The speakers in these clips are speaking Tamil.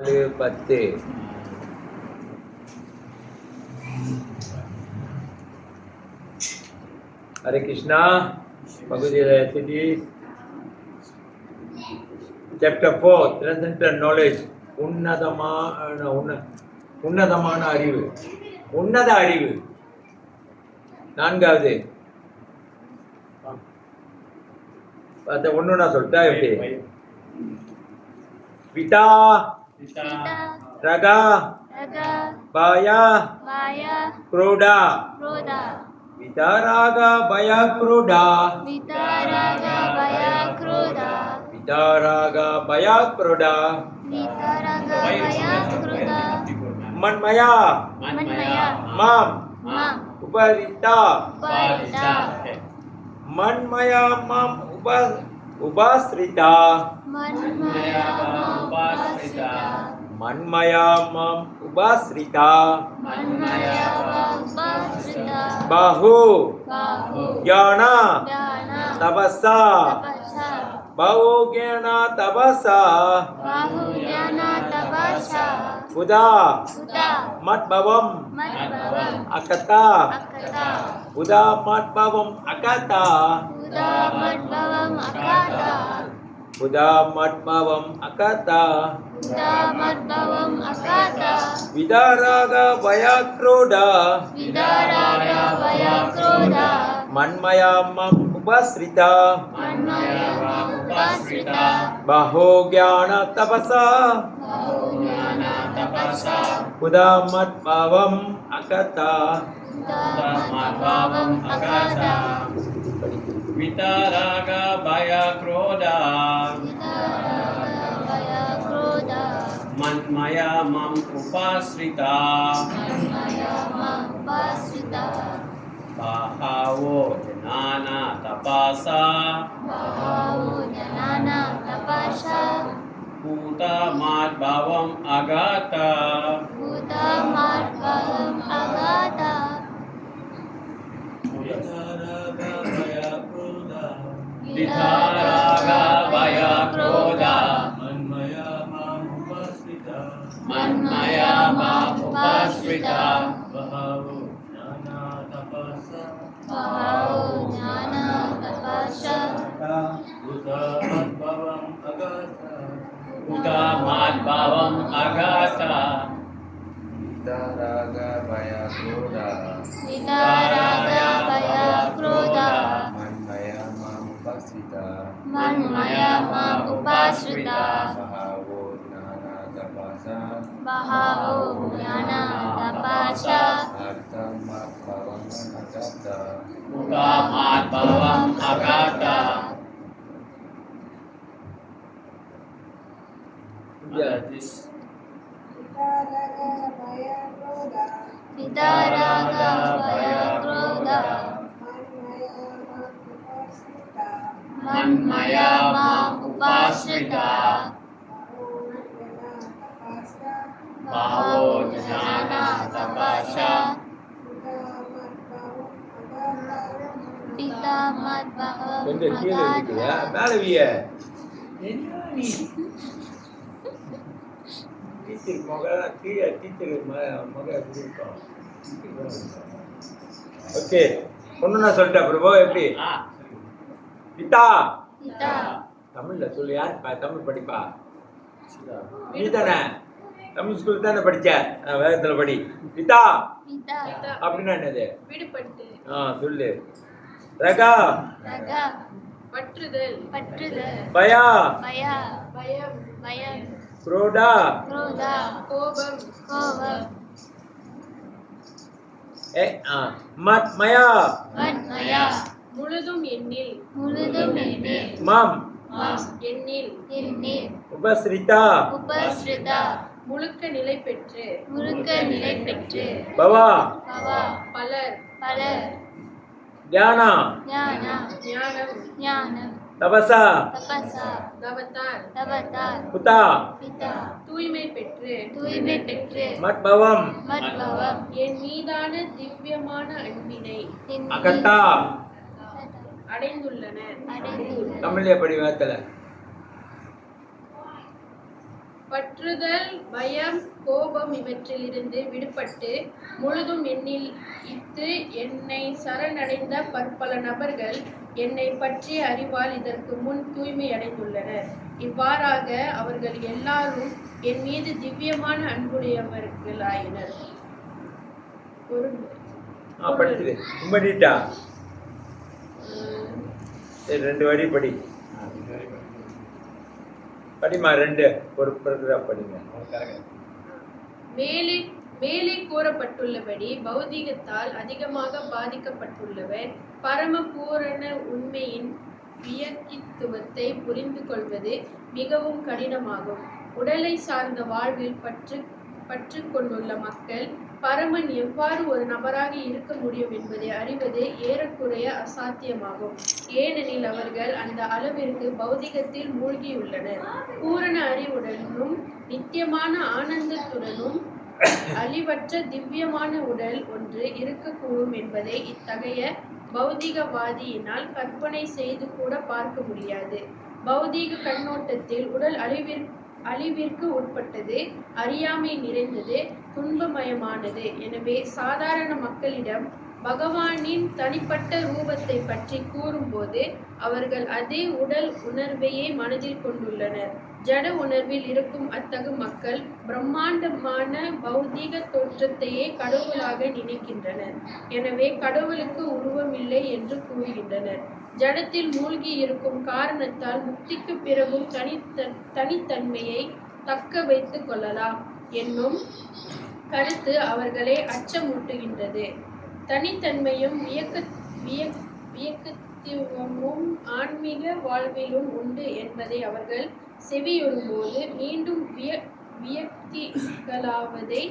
10. Hare Krishna, Bhagavad Gita, Chapter 4, Transcendental Knowledge. உன்னதமான அறிவு. உன்னத அறிவு. நான்காவது ஒன்னு நான் சொல்லிட்டா எப்படி? பிதா ரகா பாயா குரோடா. பிதா ராகா பயா குரோடா. பிதா ராகா பயா குரோடா. மன்மயா மாம் உபரிதா. மன்மயா மாம் உபாஸ்ரிதா. மன்மயா மாம் உபாஸ்ரிதா. பாஹு ஞானா தபசா. பாஹு ஞானா தபசா. புதா மத்பவம் அகதா. புதா மத்பவம் அகதா. புதா மத்பவம் அகதா. விதாராக பயாக்ரோடா. மன்மயா மம் உபாஸ்ரிதா. பஹோ ஞான தபசா. புதா மத்பவம் அகதா. விதாராக பயாக்ரோடா. மன்மயா மம் உபாஸ்ரிதா. பஹவோ ஞானா தபசா. பூதா மத்பவம் அகதா. விதாராக பயாக்ரோடா. மன்மயா மம் உபாஸ்ரிதா. பஹவோ ஞானா தபசா. பூதா மத்பவம் அகதா. விதாராக பயாக்ரோடா. மன்மயா மாம் உபாஸ்ரிதா. பஹவோ ஞானா தபசா. அர்த்தம் மத்பவம் அகதா. பூதா மத்பவம் அகதா. மன்மயா மம் உபாஸ்ரிதா. பஹவோ ஞானா தபசா. கொஞ்சம் கீழே இருக்குதா மேலவிய டீச்சர் மக கீழே டீச்சர் மக எப்படி இருக்கும்? ஓகே ஒன்று நான் சொல்லிட்டேன் பிரபு எப்படி? பிதா தமிழ்ல சொல்லு. யார் தமிழ் படிப்பா? நீ தானே தமிழ் ஸ்கூல் தானே படிச்ச? வேகத்துல படி. பிதா அப்படின்னா என்னது? சொல்லு. ரகா பற்றுதல். பயா பயம். குரோடா கோபம். மத்மயா முழுதும் எண்ணில். மம் எண்ணில். உபஸ்ரிதா. முழுக்க நிலை பெற்று. பவா பலர். ஞானா ஞானம். தபசா. தவத்தார். புதா தூய்மை பெற்று. மத்பவம் என் மீதான திவ்யமான அன்பினை அகத்தா. அடைந்துள்ளனர். தமிழ்ல படி வார்த்தை பற்றுதல், பயம், கோபம் இவற்றிலிருந்து விடுபட்டு முழுதும் என்னில் இத்து என்னை சரணடைந்த பற்பல நபர்கள் என்னை பற்றிய அறிவால் இதற்கு முன் தூய்மையடைந்துள்ளனர். இவ்வாறாக அவர்கள் எல்லாரும் என் மீது திவ்யமான அன்புடையவர்களாயினர். படிச்சுது கும்பிட்டா சரி, 2 வரி படி. படிமா 2 ஒரு paragraph படிங்க. மேலே கூறப்பட்டுள்ளபடி பௌதிகத்தால் அதிகமாக பாதிக்கப்பட்டுள்ளவர் பரம பூரண உண்மையின் வியக்கித்துவத்தை புரிந்து கொள்வது மிகவும் கடினமாகும். உடலை சார்ந்த வாழ்வில் பற்று கொண்டுள்ள மக்கள் பரமன் எவ்வாறு ஒரு நபராக இருக்க முடியும் என்பதை அறிவது ஏறக்குறைய அசாத்தியமாகும். ஏனெனில் அவர்கள் அந்த அளவிற்கு பௌதிகத்தில் மூழ்கியுள்ளனர். பூரண அறிவுடனும் நித்தியமான ஆனந்தத்துடனும் அழிவற்ற திவ்யமான உடல் ஒன்று இருக்கக்கூடும் என்பதை இத்தகைய பௌதிகவாதியினால் கற்பனை செய்து கூட பார்க்க முடியாது. பௌதீக கண்ணோட்டத்தில் உடல் அழிவிற்கு உட்பட்டது, அறியாமை நிறைந்தது, துன்பமயமானது. எனவே சாதாரண மக்களிடம் பகவானின் தனிப்பட்ட ரூபத்தை பற்றி கூறும்போது அவர்கள் அதே உடல் உணர்வையே மனதில் கொண்டுள்ளனர். ஜட உணர்வில் இருக்கும் அத்தகு மக்கள் பிரம்மாண்டமான பௌதீக தோற்றத்தையே கடவுளாக நினைக்கின்றனர். எனவே கடவுளுக்கு உருவமில்லை என்று கூறுகின்றனர். ஜடத்தில் மூழ்கி இருக்கும் காரணத்தால் முக்திக்கு பிறகும் தனித்தன்மையை தக்க வைத்துக் கொள்ளலாம் என்னும் கருத்து அவர்களை அச்சமூட்டுகின்றது. தனித்தன்மையும் வியக்கத்துவமும் ஆன்மீக வாழ்விலும் உண்டு என்பதை அவர்கள் செவியுறும்போது மீண்டும் வியக்திகளாவதை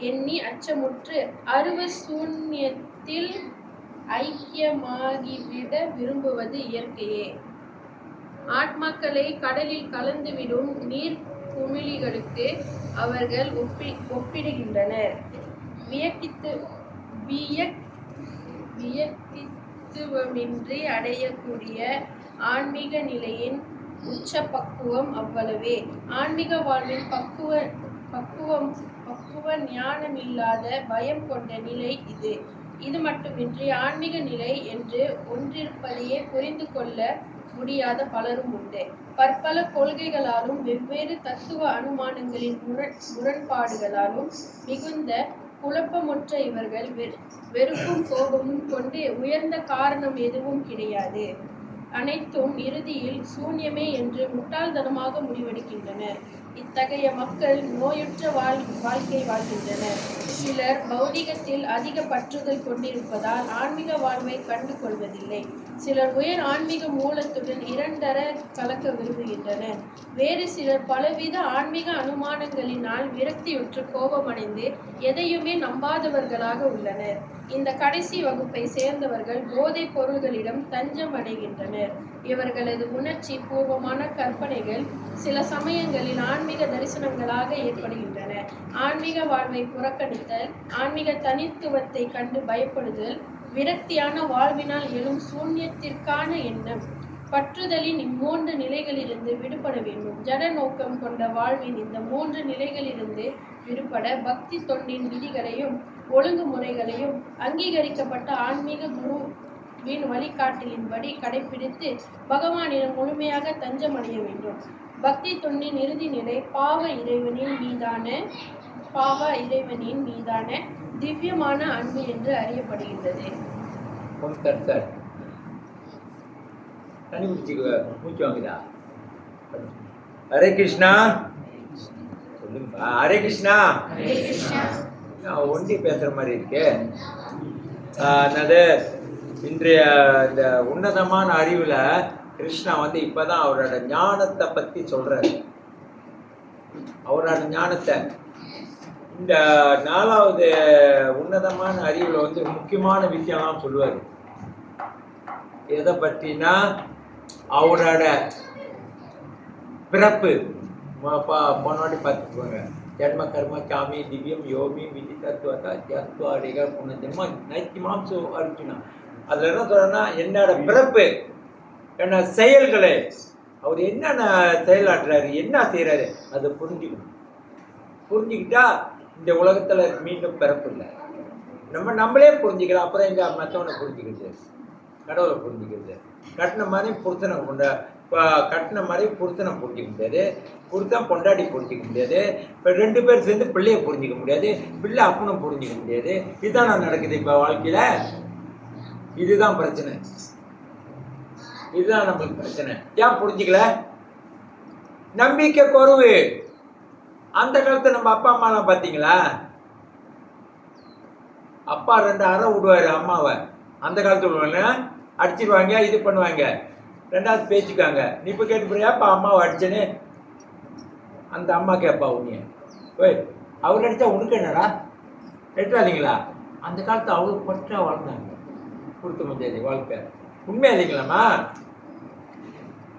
எண்ணி அச்சமுற்று அருவ சூன்யத்தில் ஐக்கியமாகிவிட விரும்புவது இயற்கையே. ஆத்மாக்களை கடலில் கலந்துவிடும் நீர் குமிழிகளுக்கு அவர்கள் ஒப்பிடுகின்றனர். வியக்தித்துவமின்றி அடையக்கூடிய ஆன்மீக நிலையின் உச்ச பக்குவம் அவ்வளவே. ஆன்மீக வாழ்வின் பக்குவ ஞானமில்லாத பயம் கொண்ட நிலை இது. இது மட்டுமின்றி ஆன்மீக நிலை என்று ஒன்றிருப்பதையே புரிந்து கொள்ள முடியாத பலரும் உண்டு. பற்பல கொள்கைகளாலும் வெவ்வேறு தத்துவ அனுமானங்களின் முரண்பாடுகளாலும் மிகுந்த குழப்பமுற்ற இவர்கள் வெறுப்பும் கோபமும் கொண்டு உயர்ந்த காரணம் எதுவும் கிடையாது, அனைத்தும் இறுதியில் சூன்யமே என்று முட்டாள்தனமாக முடிவெடுக்கின்றனர். இத்தகைய மக்கள் நோயுற்ற வாழ்க்கை வாழ்கின்றனர். சிலர் பௌதிகத்தில் அதிக பற்றுதல் கொண்டிருப்பதால் ஆன்மீக வாழ்வை கண்டு கொள்வதில்லை. சிலர் உயர் ஆன்மீக மூலத்துடன் இரண்டர கலக்க விரும்புகின்றனர். வேறு சிலர் பலவித ஆன்மீக அனுமானங்களினால் விரக்தியுற்று கோபமடைந்து எதையுமே நம்பாதவர்களாக உள்ளனர். இந்த கடைசி வகுப்பை சேர்ந்தவர்கள் போதைப் பொருள்களிடம் தஞ்சம் அடைகின்றனர். இவர்களது உணர்ச்சி பூர்வமான கற்பனைகள் சில சமயங்களில் ஆன்மீக தரிசனங்களாக ஏற்படுகின்றன. ஆன்மீக வாழ்வை புறக்கணித்தல், ஆன்மீக தனித்துவத்தை கண்டு பயப்படுதல், விரக்தியான வாழ்வினால் எழும் சூன்யத்திற்கான எண்ணம், பற்றுதலின் இம்மூன்று நிலைகளிலிருந்து விடுபட வேண்டும். ஜட நோக்கம் கொண்ட வாழ்வின் இந்த 3 நிலைகளிலிருந்து விடுபட பக்தி தொண்டின் விதிகளையும் ஒழுங்குமுறைகளையும் அங்கீகரிக்கப்பட்ட ஆன்மீக குருவின் வழிகாட்டலின்படி கடைபிடித்து பகவானிடம் முழுமையாக தஞ்சமடைய வேண்டும். பக்தி தொண்டின் இறுதி நிலை பாவ இறைவனின் மீதான திவ்யமான அன்பு என்று அறியப்படுகின்றது. ஹரே கிருஷ்ணா. ஹரே கிருஷ்ணா. ஒண்டி பேசுற மாதிரி இருக்கு. இன்றைய இந்த உன்னதமான அறிவுல கிருஷ்ணா இப்பதான் அவரோட ஞானத்தை பத்தி சொல்றாரு. அவரோட ஞானத்தை இந்த 4வது உன்னதமான அறிவுல முக்கியமான விஷயம்லாம் சொல்லுவாரு. எதை பற்றினா அவரோட பிறப்பு. போனவாட்டி பார்த்துக்கோங்க. ஜன்ம கர்ம சாமி திவ்யம் யோமி விதி தத்துவ புனஜன்ம நைத்தியமாம்சு அர்ஜுனா. அதுல என்ன சொல்றேன்னா என்னோட பிறப்பு, என்ன செயல்களை, அவர் என்னென்ன செயலாற்றுறாரு, என்ன செய்யறாரு அதை புரிஞ்சுக்கணும். புரிஞ்சுக்கிட்டா இந்த உலகத்தில் மீண்டும் பிறப்பு இல்லை. நம்மளே புரிஞ்சுக்கலாம். அப்புறம் எங்க மற்றவனை புரிஞ்சுக்கிறது, கடவுளை புரிஞ்சுக்கிறது. கட்டின மாதிரி புருஷனை கட்டின மாதிரி புருஷனை புரிஞ்சிக்க முடியாது, புருஷன் பொண்டாட்டி புரிஞ்சிக்க முடியாது, இப்போ 2 பேர் சேர்ந்து பிள்ளையை புரிஞ்சிக்க முடியாது, பிள்ளை அப்பனை புரிஞ்சிக்க முடியாது. இதுதான் நடக்குது இப்போ வாழ்க்கையில். இதுதான் பிரச்சனை, இதுதான் நம்மளுக்கு பிரச்சனை. ஏன் புரிஞ்சிக்கல? நம்பிக்கை குறைவு. அந்த காலத்தில் நம்ம அப்பா அம்மாலாம் பார்த்தீங்களா, அப்பா 2 அறை விடுவார் அம்மாவை. அந்த காலத்தில் உள்ளவங்க அடிச்சிடுவாங்க, இது பண்ணுவாங்க, 2வது பேச்சுக்காங்க. நீ இப்போ கேட்டு போறியாப்பா அம்மாவை அடிச்சேன்னு? அந்த அம்மா கேட்பா உன்னைய, ஓய் அவர் அடித்தா உனக்கு என்னடா கேட்டா இல்லைங்களா? அந்த காலத்தை அவ்வளோ பற்றா வாழ்ந்தாங்க, கொடுத்த முடியாது வாழ்க்கை. உண்மையா இல்லைங்களாம்மா?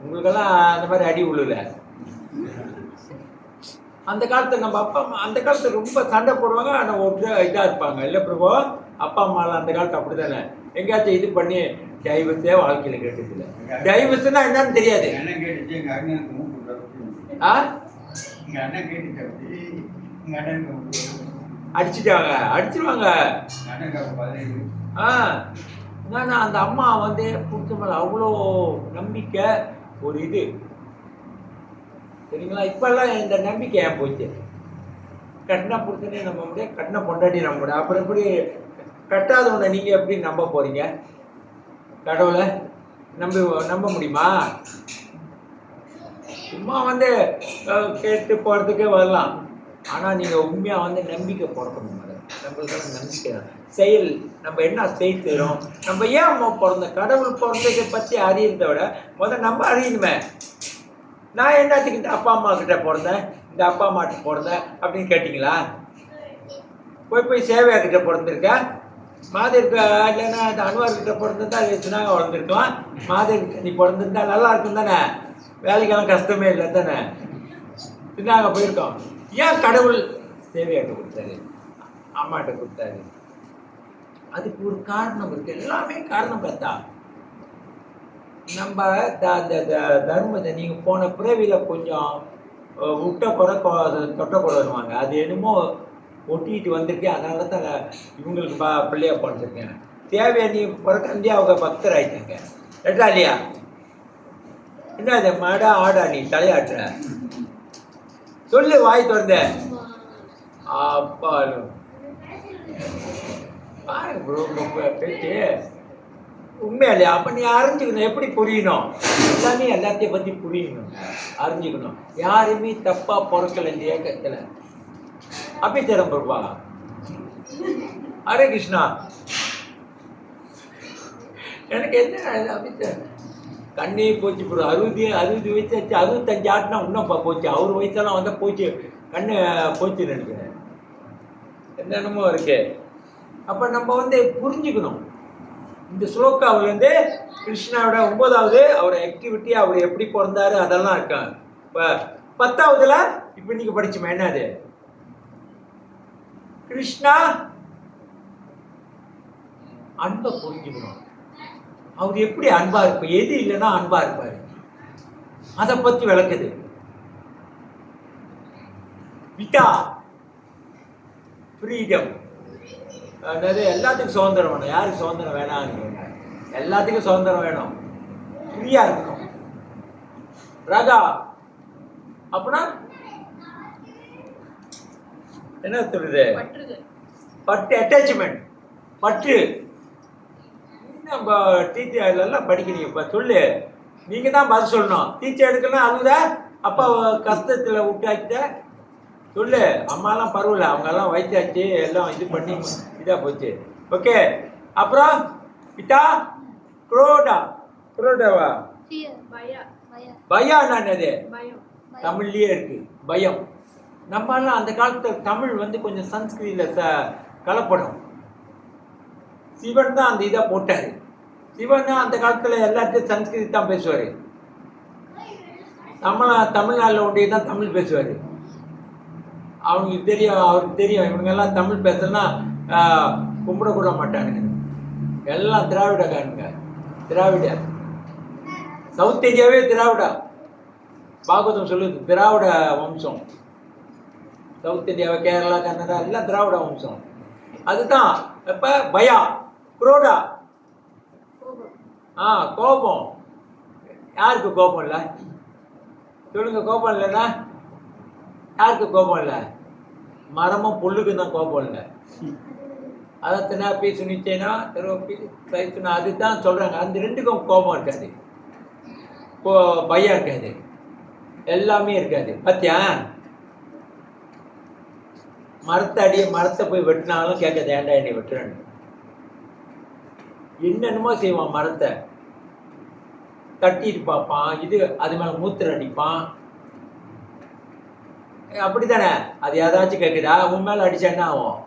உங்களுக்கெல்லாம் அந்த மாதிரி அடி விழுல. அந்த காலத்தில் நம்ம அப்பா அம்மா அந்த காலத்தில் ரொம்ப சண்டை போடுவாங்க, ஆனால் ஒரு இதாக இருப்பாங்க. இல்லை பிரபு, அப்பா அம்மாலாம் அந்த காலத்து அப்படி தானே. எங்கேயாச்சும் இது பண்ணி டைவர்ஸே வாழ்க்கையில் கேட்டதில்லை. டைவர்ஸ்னா என்னன்னு தெரியாது. அடிச்சிடுவாங்க. என்னன்னா அந்த அம்மா வந்து பிடிச்ச மேலே அவ்வளோ நம்பிக்கை, ஒரு இது சரிங்களா? இப்பெல்லாம் இந்த நம்பிக்கை ஏன் போச்சு? கட்டினா பிடிச்சனே நம்ப முடியாது, கட்டின பொண்டாட்டி நம்ப முடியாது. அப்புறம் எப்படி கட்டாதவனை நீங்கள் எப்படி நம்ப போகிறீங்க? கடவுளை நம்ப முடியுமா? சும்மா வந்து கேட்டு போகிறதுக்கே வரலாம். ஆனால் நீங்கள் உண்மையாக வந்து நம்பிக்கை பிறக்கணும். நம்மளுக்கெல்லாம் நம்பிக்கை தான். செயல், நம்ம என்ன செய்கிறோம், நம்ம ஏன் அம்மா பிறந்த கடவுள் பிறந்ததை பற்றி அறியறதை விட முதல்ல நம்ம அறியணுமே. நான் என்னத்துக்கு இந்த அப்பா அம்மா கிட்ட பிறந்தேன், இந்த அப்பா அம்மாட்ட பிறந்தேன் அப்படின்னு கேட்டிங்களா? போய் சேவையா கிட்ட பிறந்திருக்கேன், மாதேவிக்கு இல்லைன்னா அந்த அன்வார்கிட்ட பிறந்திருந்தா சின்னாங்க வளர்ந்துருக்கலாம். மாதேவி நீ பிறந்திருந்தா நல்லா இருக்கும் தானே, வேலைக்கெல்லாம் கஷ்டமே இல்லை தானே, சின்னாங்க போயிருக்கோம். ஏன் கடவுள் சேவையாட்ட கொடுத்தாரு, அம்மாட்ட கொடுத்தாரு? அதுக்கு ஒரு காரணம் இருக்கு. எல்லாமே காரணம் பார்த்தா நம்ம அந்த தர்மத்தை நீங்கள் போன பிறவியில் கொஞ்சம் விட்ட குறை தொட்ட குறைவாங்க, அது என்னமோ ஒட்டிக்கிட்டு வந்திருக்கேன். அதனால தான் இவங்களுக்கு பிள்ளையா பிறந்திருக்கேன். தேவையா நீ பிறக்கந்தே அவங்க பக்தர் ஆயிட்டாங்க. எட்டா இல்லையா? என்ன அது மாடா ஆடா நீ தலையாட்டுற? சொல்லு, வாய் திறந்த. அப்பா பாருங்க ப்ரோ, பேச்சு உண்மையா இல்லையா? அப்போ நீ அறிஞ்சிக்கணும். எப்படி புரியணும்? எல்லாமே எல்லாத்தையும் பற்றி புரியணும், அறிஞ்சிக்கணும். யாருமே தப்பாக பிறக்கலை இந்த இயக்கத்தில். அபிச்சரம் பிரபா, ஹரே கிருஷ்ணா. எனக்கு என்ன அபிச்சரம் கண்ணே போச்சு ப்ரோ. 60 வயசு ஆச்சு, 65 ஆட்டினா இன்னும் போச்சு. அவர் வயசெல்லாம் வந்தால் போச்சு, கண்ணு போச்சுன்னு நினைக்கிறேன். என்னென்னமோ இருக்கு. அப்போ நம்ம வந்து புரிஞ்சுக்கணும். இந்த ஸ்லோகாவிலேருந்து கிருஷ்ணாவோட 9வது அவரோட ஆக்டிவிட்டி, அவர் எப்படி பிறந்தாரு அதெல்லாம் இருக்காங்க. இப்போ 10வதுல இப்போ நீங்கள் படிச்சுமே என்னது, கிருஷ்ணா அன்பை புரிஞ்சுக்கணும். அவர் எப்படி அன்பா இருப்பார், எது இல்லைன்னா அன்பா இருப்பார், அதை பற்றி விளக்குது. விட்டா ஃப்ரீடம், அதாவது எல்லாத்துக்கும் சுதந்திரம் வேணும். யாருக்கு சுதந்திரம் வேணாம்? எல்லாத்துக்கும் சுதந்திரம் வேணும், ஃப்ரீயாக இருக்கணும். ராகா அப்படின்னா என்ன சொல்லுது? பற்று, அட்டாச்மெண்ட், பற்று. நம்ம டீச்சர்லாம் படிக்கிறீங்க, இப்போ சொல்லு, நீங்கள் தான் பதில் சொல்லணும். டீச்சர் எடுக்கலாம் அழுத, அப்பா கஷ்டத்தில் விட்டாக்கிட்ட சொல்லு. அம்மாலாம் பரவாயில்ல, அவங்கெல்லாம் வயிற்றாச்சு, எல்லாம் இது பண்ணி இதாக போச்சு. ஓகே, அப்புறம் பிட்டா குரோடாவா பயம். என்னது? தமிழ்லேயே இருக்கு பயம். நம்மளாம் அந்த காலத்தில் தமிழ் வந்து கொஞ்சம் சன்ஸ்கிருதியில் கலப்படும். சிவன் தான் அந்த இதை போட்டார். சிவன் தான் அந்த காலத்தில் எல்லாத்தையும் சன்ஸ்கிருதி தான் பேசுவார். தமிழ்நாட்டில் ஒன்றிய தான் தமிழ் பேசுவார். அவங்களுக்கு தெரியும், அவருக்கு தெரியும் இவங்கெல்லாம் தமிழ் பேசலன்னா கும்பிடக்கூட மாட்டானுங்க. எல்லாம் திராவிடக்காரனுங்க, திராவிட. சவுத் இந்தியாவே திராவிடா. பாகவதம் சொல்லுது திராவிட வம்சம். சவுத் இந்தியாவை கேரளா கர்நாடகா எல்லாம் திராவிட வம்சம். அதுதான் இப்போ பயா குரோடா. கோபம். யாருக்கு கோபம் இல்லை சொல்லுங்க? கோபம் இல்லைன்னா யாருக்கு கோபம் இல்லை? மரமும் புல்லுக்கு தான் கோபம் இல்லை. அதான் தினாப்பி சுனிச்சேனா தெரோப்பி சைத்துனா அதுதான் சொல்கிறாங்க. அந்த ரெண்டுக்கும் கோபம் இருக்காது, பயம் இருக்காது, எல்லாமே இருக்காது. பார்த்தியா? மரத்தை போய் வெட்டினாலும் கேட்காது, ஏன்டா என்னை வெட்டுறேன்னு. என்னென்னமோ செய்வான். மரத்தை தட்டிட்டு பார்ப்பான், இது அது மேலே மூத்திர அடிப்பான். அப்படித்தானே? அது ஏதாச்சும் கேட்குதா? உன் மேலே அடிச்சா என்ன ஆகும்?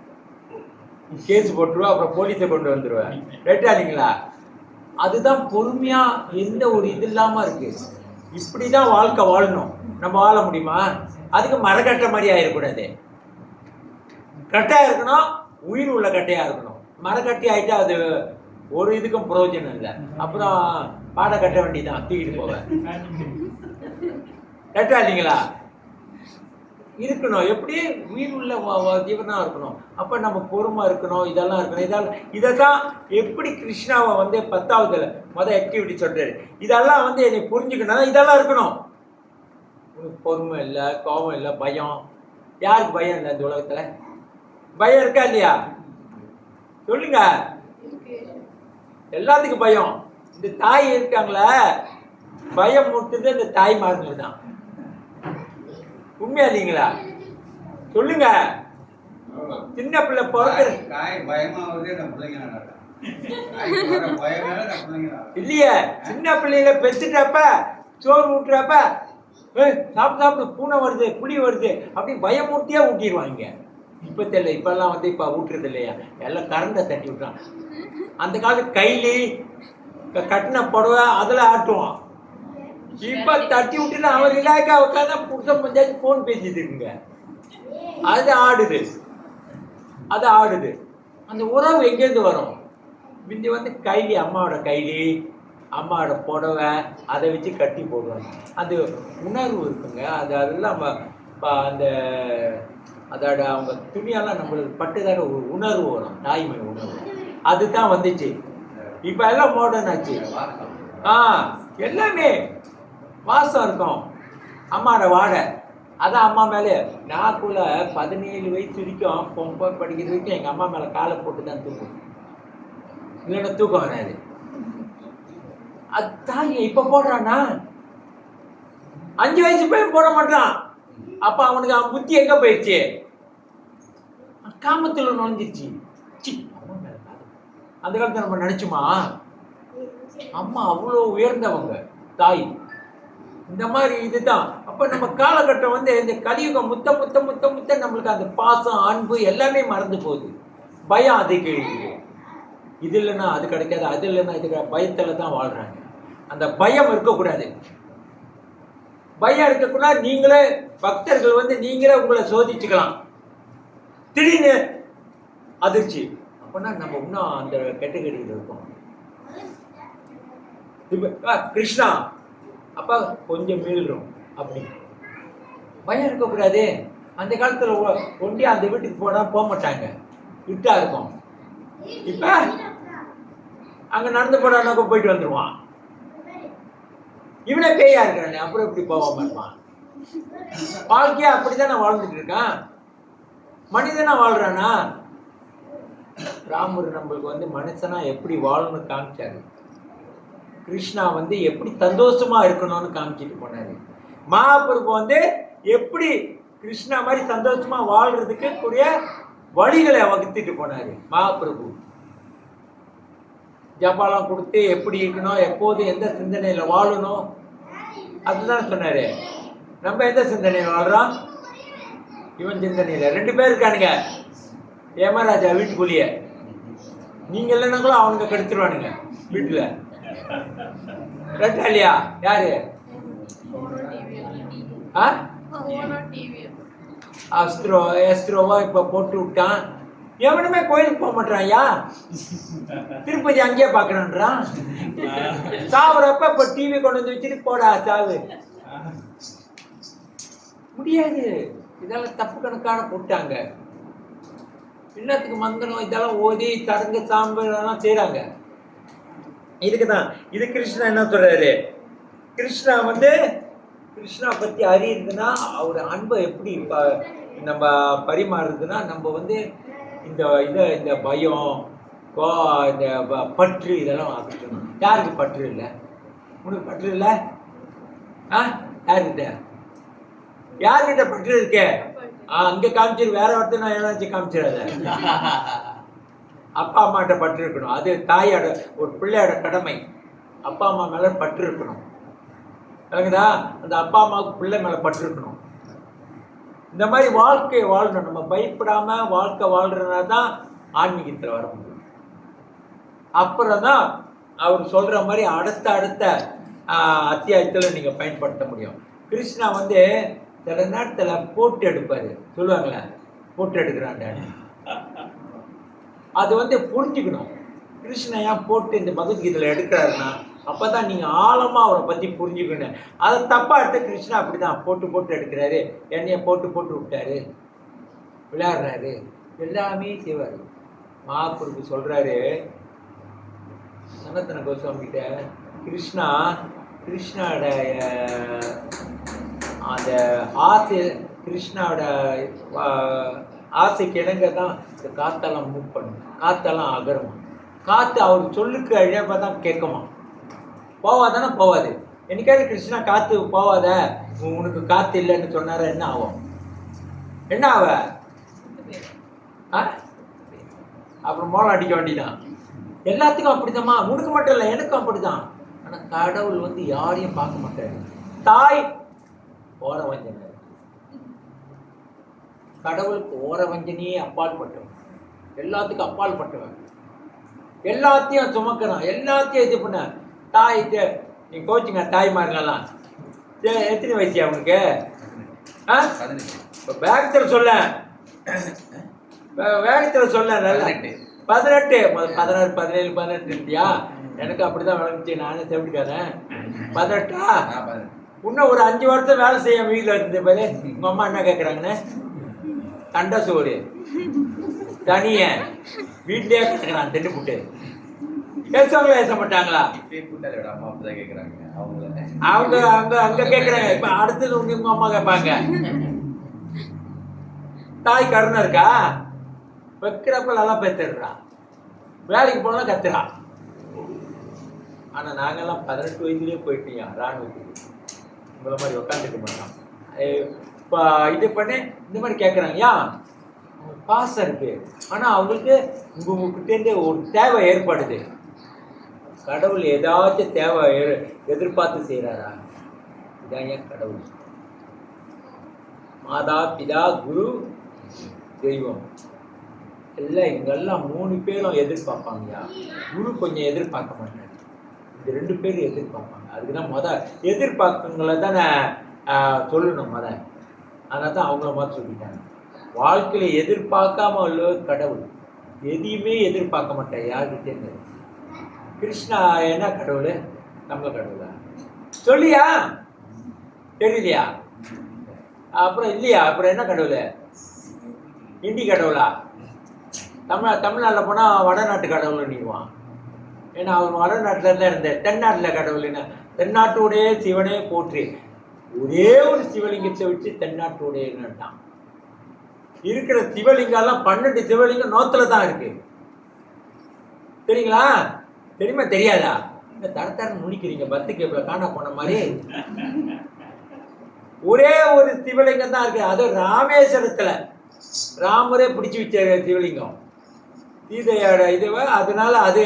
கேஸ் போட்டுருவா, அப்புறம் போலீஸை கொண்டு வந்துடுவேன். ரைட்டா இல்லைங்களா? அதுதான் பொறுமையா, எந்த ஒரு இது இல்லாம இருக்கு. இப்படிதான் வாழ்க்கை வாழணும். நம்ம வாழ முடியுமா? அதுக்கு மரக்கட்டை மாதிரி ஆயிடக்கூடாது. கட்டையா இருக்கணும், உயிர் உள்ள கட்டையா இருக்கணும். மரக்கட்டி ஆயிட்டா அது ஒரு இதுக்கும் பிரயோஜனம் இல்லை. அப்புறம் பாடை கட்ட வேண்டியதான், தூக்கிட்டு போவேன். ரைட்டா இல்லைங்களா? இருக்கணும். எப்படி? உயிர் உள்ள ஜீவனா இருக்கணும். அப்போ நம்ம பொறுமை இருக்கணும், இதெல்லாம் இருக்கணும். இதைத்தான் எப்படி கிருஷ்ணாவை 10வது ஆக்டிவிட்டி சொல்றாரு. இதெல்லாம் என்னை புரிஞ்சுக்கணும், இதெல்லாம் இருக்கணும். உனக்கு பொறுமை இல்லை, கோபம் இல்லை, பயம். யாருக்கு பயம் இல்லை இந்த உலகத்துல? பயம் இருக்கா இல்லையா? சொல்லுங்க. எல்லாத்துக்கும் பயம். இந்த தாய் இருக்காங்களே, பயம் முட்டுது இந்த தாய் மாறுங்க தான். உண்மையா இல்லைங்களா? சொல்லுங்க. சின்ன பிள்ளை பிறகு இல்லையே, சின்ன பிள்ளையில பெற்றுட்டப்ப சோறு ஊட்டுறப்ப சாப்பிட்டு பூனை வருது, புளி வருது, அப்படி பயமூட்டியா ஊட்டிடுவாங்க. இப்ப தெரியல, இப்பெல்லாம் இப்ப ஊட்டுறது இல்லையா, எல்லாம் கரண்டை தட்டி விட்டான். அந்த காலத்து கைலி கட்டின புடவை அதில் ஆட்டுவான். இப்ப தட்டி விட்டுல அவர் இலாக்கா உட்காந்து புருஷன் பஞ்சாயத்து போன் பேசிட்டு இருக்குங்க. அது ஆடுது. அந்த உறவு எங்கேருந்து வரும்? முந்தி கைலி, அம்மாவோட கைலி, அம்மாவோட புடவை, அதை வச்சு கட்டி போடுவாங்க. அது உணர்வு இருக்குங்க. அதெல்லாம் அந்த அதோட அவங்க துணியெல்லாம் நம்மளுக்கு பட்டுதார ஒரு உணர்வு வரும், தாய்மை உணர்வு. அதுதான் வந்துச்சு. இப்ப எல்லாம் மாடர்ன் ஆச்சு. எல்லாமே வாசம் இருக்கும். அம்மாவோட வாடை, அதான் அம்மா மேலே. நான் கூட 17 வயசு வரைக்கும் பொம்பை படிக்கிறது வரைக்கும் எங்கள் அம்மா மேலே காலை போட்டு தான் தூக்கும், இல்லைன்னா தூக்கம் வராது. அது தாலியை இப்போ போடுறானா? 5 வயசு பையன் போட மாட்டான். அப்போ அவனுக்கு அவன் புத்தி எங்கே போயிடுச்சு? காமத்தில் நுழைஞ்சிருச்சு. அந்த காலத்தை நம்ம நினைச்சுமா? அம்மா அவ்வளோ உயர்ந்தவங்க தாய். இந்த மாதிரி இதுதான். அப்போ நம்ம காலகட்டம் இந்த கலியுகம் முத்த நம்மளுக்கு அந்த பாசம், அன்பு எல்லாமே மறந்து போகுது. பயம் அதிகரிக்குது. இது இல்லைன்னா அது கிடைக்காது, அது இல்லைன்னா இது பயத்தில் தான் வாழ்றாங்க. அந்த பயம் இருக்கக்கூடாது. பயம் இருக்கக்கூடாது. நீங்களே பக்தர்கள் நீங்களே உங்களை சோதிச்சுக்கலாம். திடீர்னு அதிர்ச்சி அப்படின்னா நம்ம இன்னும் அந்த கேட்டகரியில் இருக்கோம். கிருஷ்ணா அப்பா கொஞ்சம் மீளும். அப்படி பயம் இருக்கக்கூடாது. அந்த காலத்தில் ஒண்டியா அந்த வீட்டுக்கு போனால் போக மாட்டாங்க, விட்டா இருக்கும். இப்போ அங்கே நடந்து போனாக்க போயிட்டு வந்துடுவான். இவனே பேயா இருக்கிறானே, அப்புறம் எப்படி போகாம இருப்பான்? வாழ்க்கையா அப்படிதான் வாழ்ந்துட்டு இருக்கான். மனிதனா வாழ்றானா? ராமர் நம்மளுக்கு மனுஷனா எப்படி வாழணும்னு காமிச்சாரு. கிருஷ்ணா எப்படி சந்தோஷமா இருக்கணும்னு காமிச்சிட்டு போனாரு. மகாபிரபு எப்படி கிருஷ்ணா மாதிரி சந்தோஷமா வாழ்றதுக்கு கூடிய வழிகளை வகுத்துட்டு போனாரு மகாபிரபு. ஜபாலாம் கொடுத்து எப்படி இருக்கணும், எப்போது எந்த சிந்தனையில வாழணும், அதுதான் சொன்னாரு. நம்ம எந்த சிந்தனையில வாழ்றோம்? இவன் சிந்தனையில. 2 பேர் இருக்கானுங்க ஏமராஜா வீட்டுக்குள்ளேயே. நீங்க இல்லைன்னாங்களும் அவனுங்க கெடுத்துருவானுங்க வீட்டுல. ரெட்டா இல்லையா? யாரு? எஸ்ட்ரோவா இப்ப போட்டு விட்டான். எவனுமே கோயிலுக்கு போக மாட்டான்யா. திருப்பதி அங்கேயே பாக்குறான்றான். சாவுறப்ப இப்ப டிவி கொண்டு வச்சுட்டு போடா சாவு. முடியாது. இதெல்லாம் தப்பு கணக்கான போட்டாங்க. இன்னத்துக்கு மந்திரம் இதெல்லாம் ஓதி சடங்கு சாம்பல் எல்லாம் செய்கிறாங்க. இதுக்கு தான் இது கிருஷ்ணா என்ன சொல்றாரு, கிருஷ்ணா பற்றி அறியுதுன்னா அவர் அன்பை எப்படி நம்ம பரிமாறுறதுன்னா நம்ம இந்த பயம் இந்த பற்று இதெல்லாம் அகற்றணும். யாருக்கு பற்று இல்லை? உனக்கு பற்று இல்லை? யார்கிட்ட பற்று இருக்க? அங்கே காமிச்சிரு, வேற ஒருத்தர் நான் ஏதாச்சும் காமிச்சிடாத. அப்பா அம்மாட்ட பற்று இருக்கணும். அது தாயோட ஒரு பிள்ளையோட கடமை. அப்பா அம்மா மேலே பற்று இருக்கணும். விளங்குதா? அந்த அப்பா அம்மாவுக்கு பிள்ளை மேலே பற்று இருக்கணும். இந்த மாதிரி வாழ்க்கையை வாழணும். நம்ம பயப்படாம வாழ்க்கை வாழ்றதுனா தான் ஆன்மீகத்தில் வர முடியும். அப்புறம் தான் அவர் சொல்ற மாதிரி அடுத்த அத்தியாயத்தில் நீங்கள் பயன்படுத்த முடியும். கிருஷ்ணா சில நேரத்தில் போட்டு எடுப்பார், சொல்லுவாங்களே போட்டு எடுக்கிறாங்க. அது புரிஞ்சுக்கணும். கிருஷ்ணா ஏன் போட்டு இந்த பகவத்கீதையில் எடுக்கிறாருன்னா அப்போ தான் நீங்கள் ஆழமாக அவரை பற்றி புரிஞ்சுக்கணும். அதை தப்பாக எடுத்து கிருஷ்ணா அப்படி தான் போட்டு எடுக்கிறாரு, என்னைய போட்டு விட்டாரு, விளையாடுறாரு, எல்லாமே செய்வார். மகாபுருக்கு சொல்கிறாரு சனாதன கோஸ்வாமி கிட்ட, கிருஷ்ணாவோட அந்த ஆசை, கிருஷ்ணாவோட ஆசைக்கு இணங்க தான் இந்த காற்றெல்லாம் மூவ் பண்ணும், காற்றெல்லாம் அகருமா, காற்று அவர் சொல்லுக்கு அழியப்போ தான் கேட்குமா, போவாதானே போவாது. என்னைக்காவது கிருஷ்ணா காற்று போவாத, உனக்கு காற்று இல்லைன்னு சொன்னார என்ன ஆகும்? என்ன ஆவ? அப்புறம் மோளம் அடிக்க வேண்டிதான். எல்லாத்துக்கும் அப்படிதாம்மா, உனக்கு மட்டும் இல்லை எனக்கும் அப்படிதான். ஆனால் கடவுள் யாரையும் பார்க்க மாட்டாரு. தாய் ஓர வஞ்சனை, கடவுளுக்கு ஓர வஞ்சனையே அப்பால் பட்டவன், எல்லாத்துக்கும் அப்பால் பட்டவன், எல்லாத்தையும் சுமக்கிறான், எல்லாத்தையும் இது பண்ண. தாய் நீ கோச்சிங்க தாய்மார்களெல்லாம் எத்தனை வயசு அவனுக்கு? வேகத்தில் சொல்ல 18, 16, 17, 18 இல்லையா? எனக்கு அப்படிதான் விளங்குச்சு, நானே செவிட்டுக்காரன். 18ஆ? இன்னும் ஒரு 5 வருஷம் வேலை செய்ய வீட்டில் இருந்த பாரு. உங்கள் அம்மா என்ன கேட்குறாங்கன்னு, கண்ட சோறு தனிய வீட்லேயே கேட்குறான், தின்னு புட்டு. பேசுவாங்களா பேச மாட்டாங்களா? அம்மா அப்படிதான் கேட்குறாங்க. அவங்க அங்கே கேட்குறாங்க. இப்போ அடுத்தது உங்கள் அம்மா கேட்பாங்க. தாய் கருணை இருக்கா? வைக்கிறப்ப நல்லா பேத்துடுறா, வேலைக்கு போனால் கத்துறா. ஆனால் நாங்கள்லாம் 18 வயதுலேயே போயிட்டீங்க இராணுவத்துக்கு. உங்களை மாதிரி உட்காந்துக்க மாட்டோம். இப்போ இது பண்ணி இந்த மாதிரி கேட்குறாங்க. ஏன் பாசம் இருக்கு, ஆனால் அவங்களுக்கு உங்ககிட்டேருந்து ஒரு தேவை ஏற்படுது. கடவுள் ஏதாச்சும் தேவை எதிர்பார்த்து செய்கிறாரா? இதான் ஏன் கடவுள். மாதா பிதா குரு தெய்வம் எல்லாம் இவங்கெல்லாம் 3 பேரும் எதிர்பார்ப்பாங்கய்யா. குரு கொஞ்சம் எதிர்பார்க்க மாட்டாங்க, இந்த 2 பேரும் எதிர்பார்ப்பாங்க. அதுக்கு தான் எதிர்பார்க்கங்களை தானே சொல்லணும் அதனால தான் அவங்கள மாதிரி சொல்லிட்டாங்க. வாழ்க்கையில் எதிர்பார்க்காம உள்ள கடவுள், எதையுமே எதிர்பார்க்க மாட்டேன் யாருக்கிட்டே. கிருஷ்ணா என்ன கடவுள்? நம்ம கடவுளா? சொல்லியா? தெரியலையா? அப்புறம் இல்லையா? அப்புறம் என்ன கடவுள்? இந்தி கடவுளா? தமிழ்நாட்டில் போனால் வடநாட்டு கடவுள் நீவான். ஏன்னா அவர் வடநாட்டில் தான் இருந்தார். தென்னாட்டில் கடவுள்னா தென்னாட்டுடைய சிவனே போற்றி, ஒரே ஒரு சிவலிங்கத்தை வச்சு தென்னாட்டுடைய நட்டான். இருக்கிற சிவலிங்கெல்லாம் 12 சிவலிங்கம் நோத்தில் தான் இருக்கு. தெரியுங்களா? தெரியுமா தெரியாதா? இந்த தரத்தரன்னு முடிக்கிறீங்க, பத்துக்கு எவ்வளோ காண போன மாதிரி. ஒரே ஒரு சிவலிங்கம் தான் இருக்கு, அது ராமேஸ்வரத்தில். ராமரே பிடிச்சி வச்ச சிவலிங்கம், சீதையோட இதுவ, அதனால அது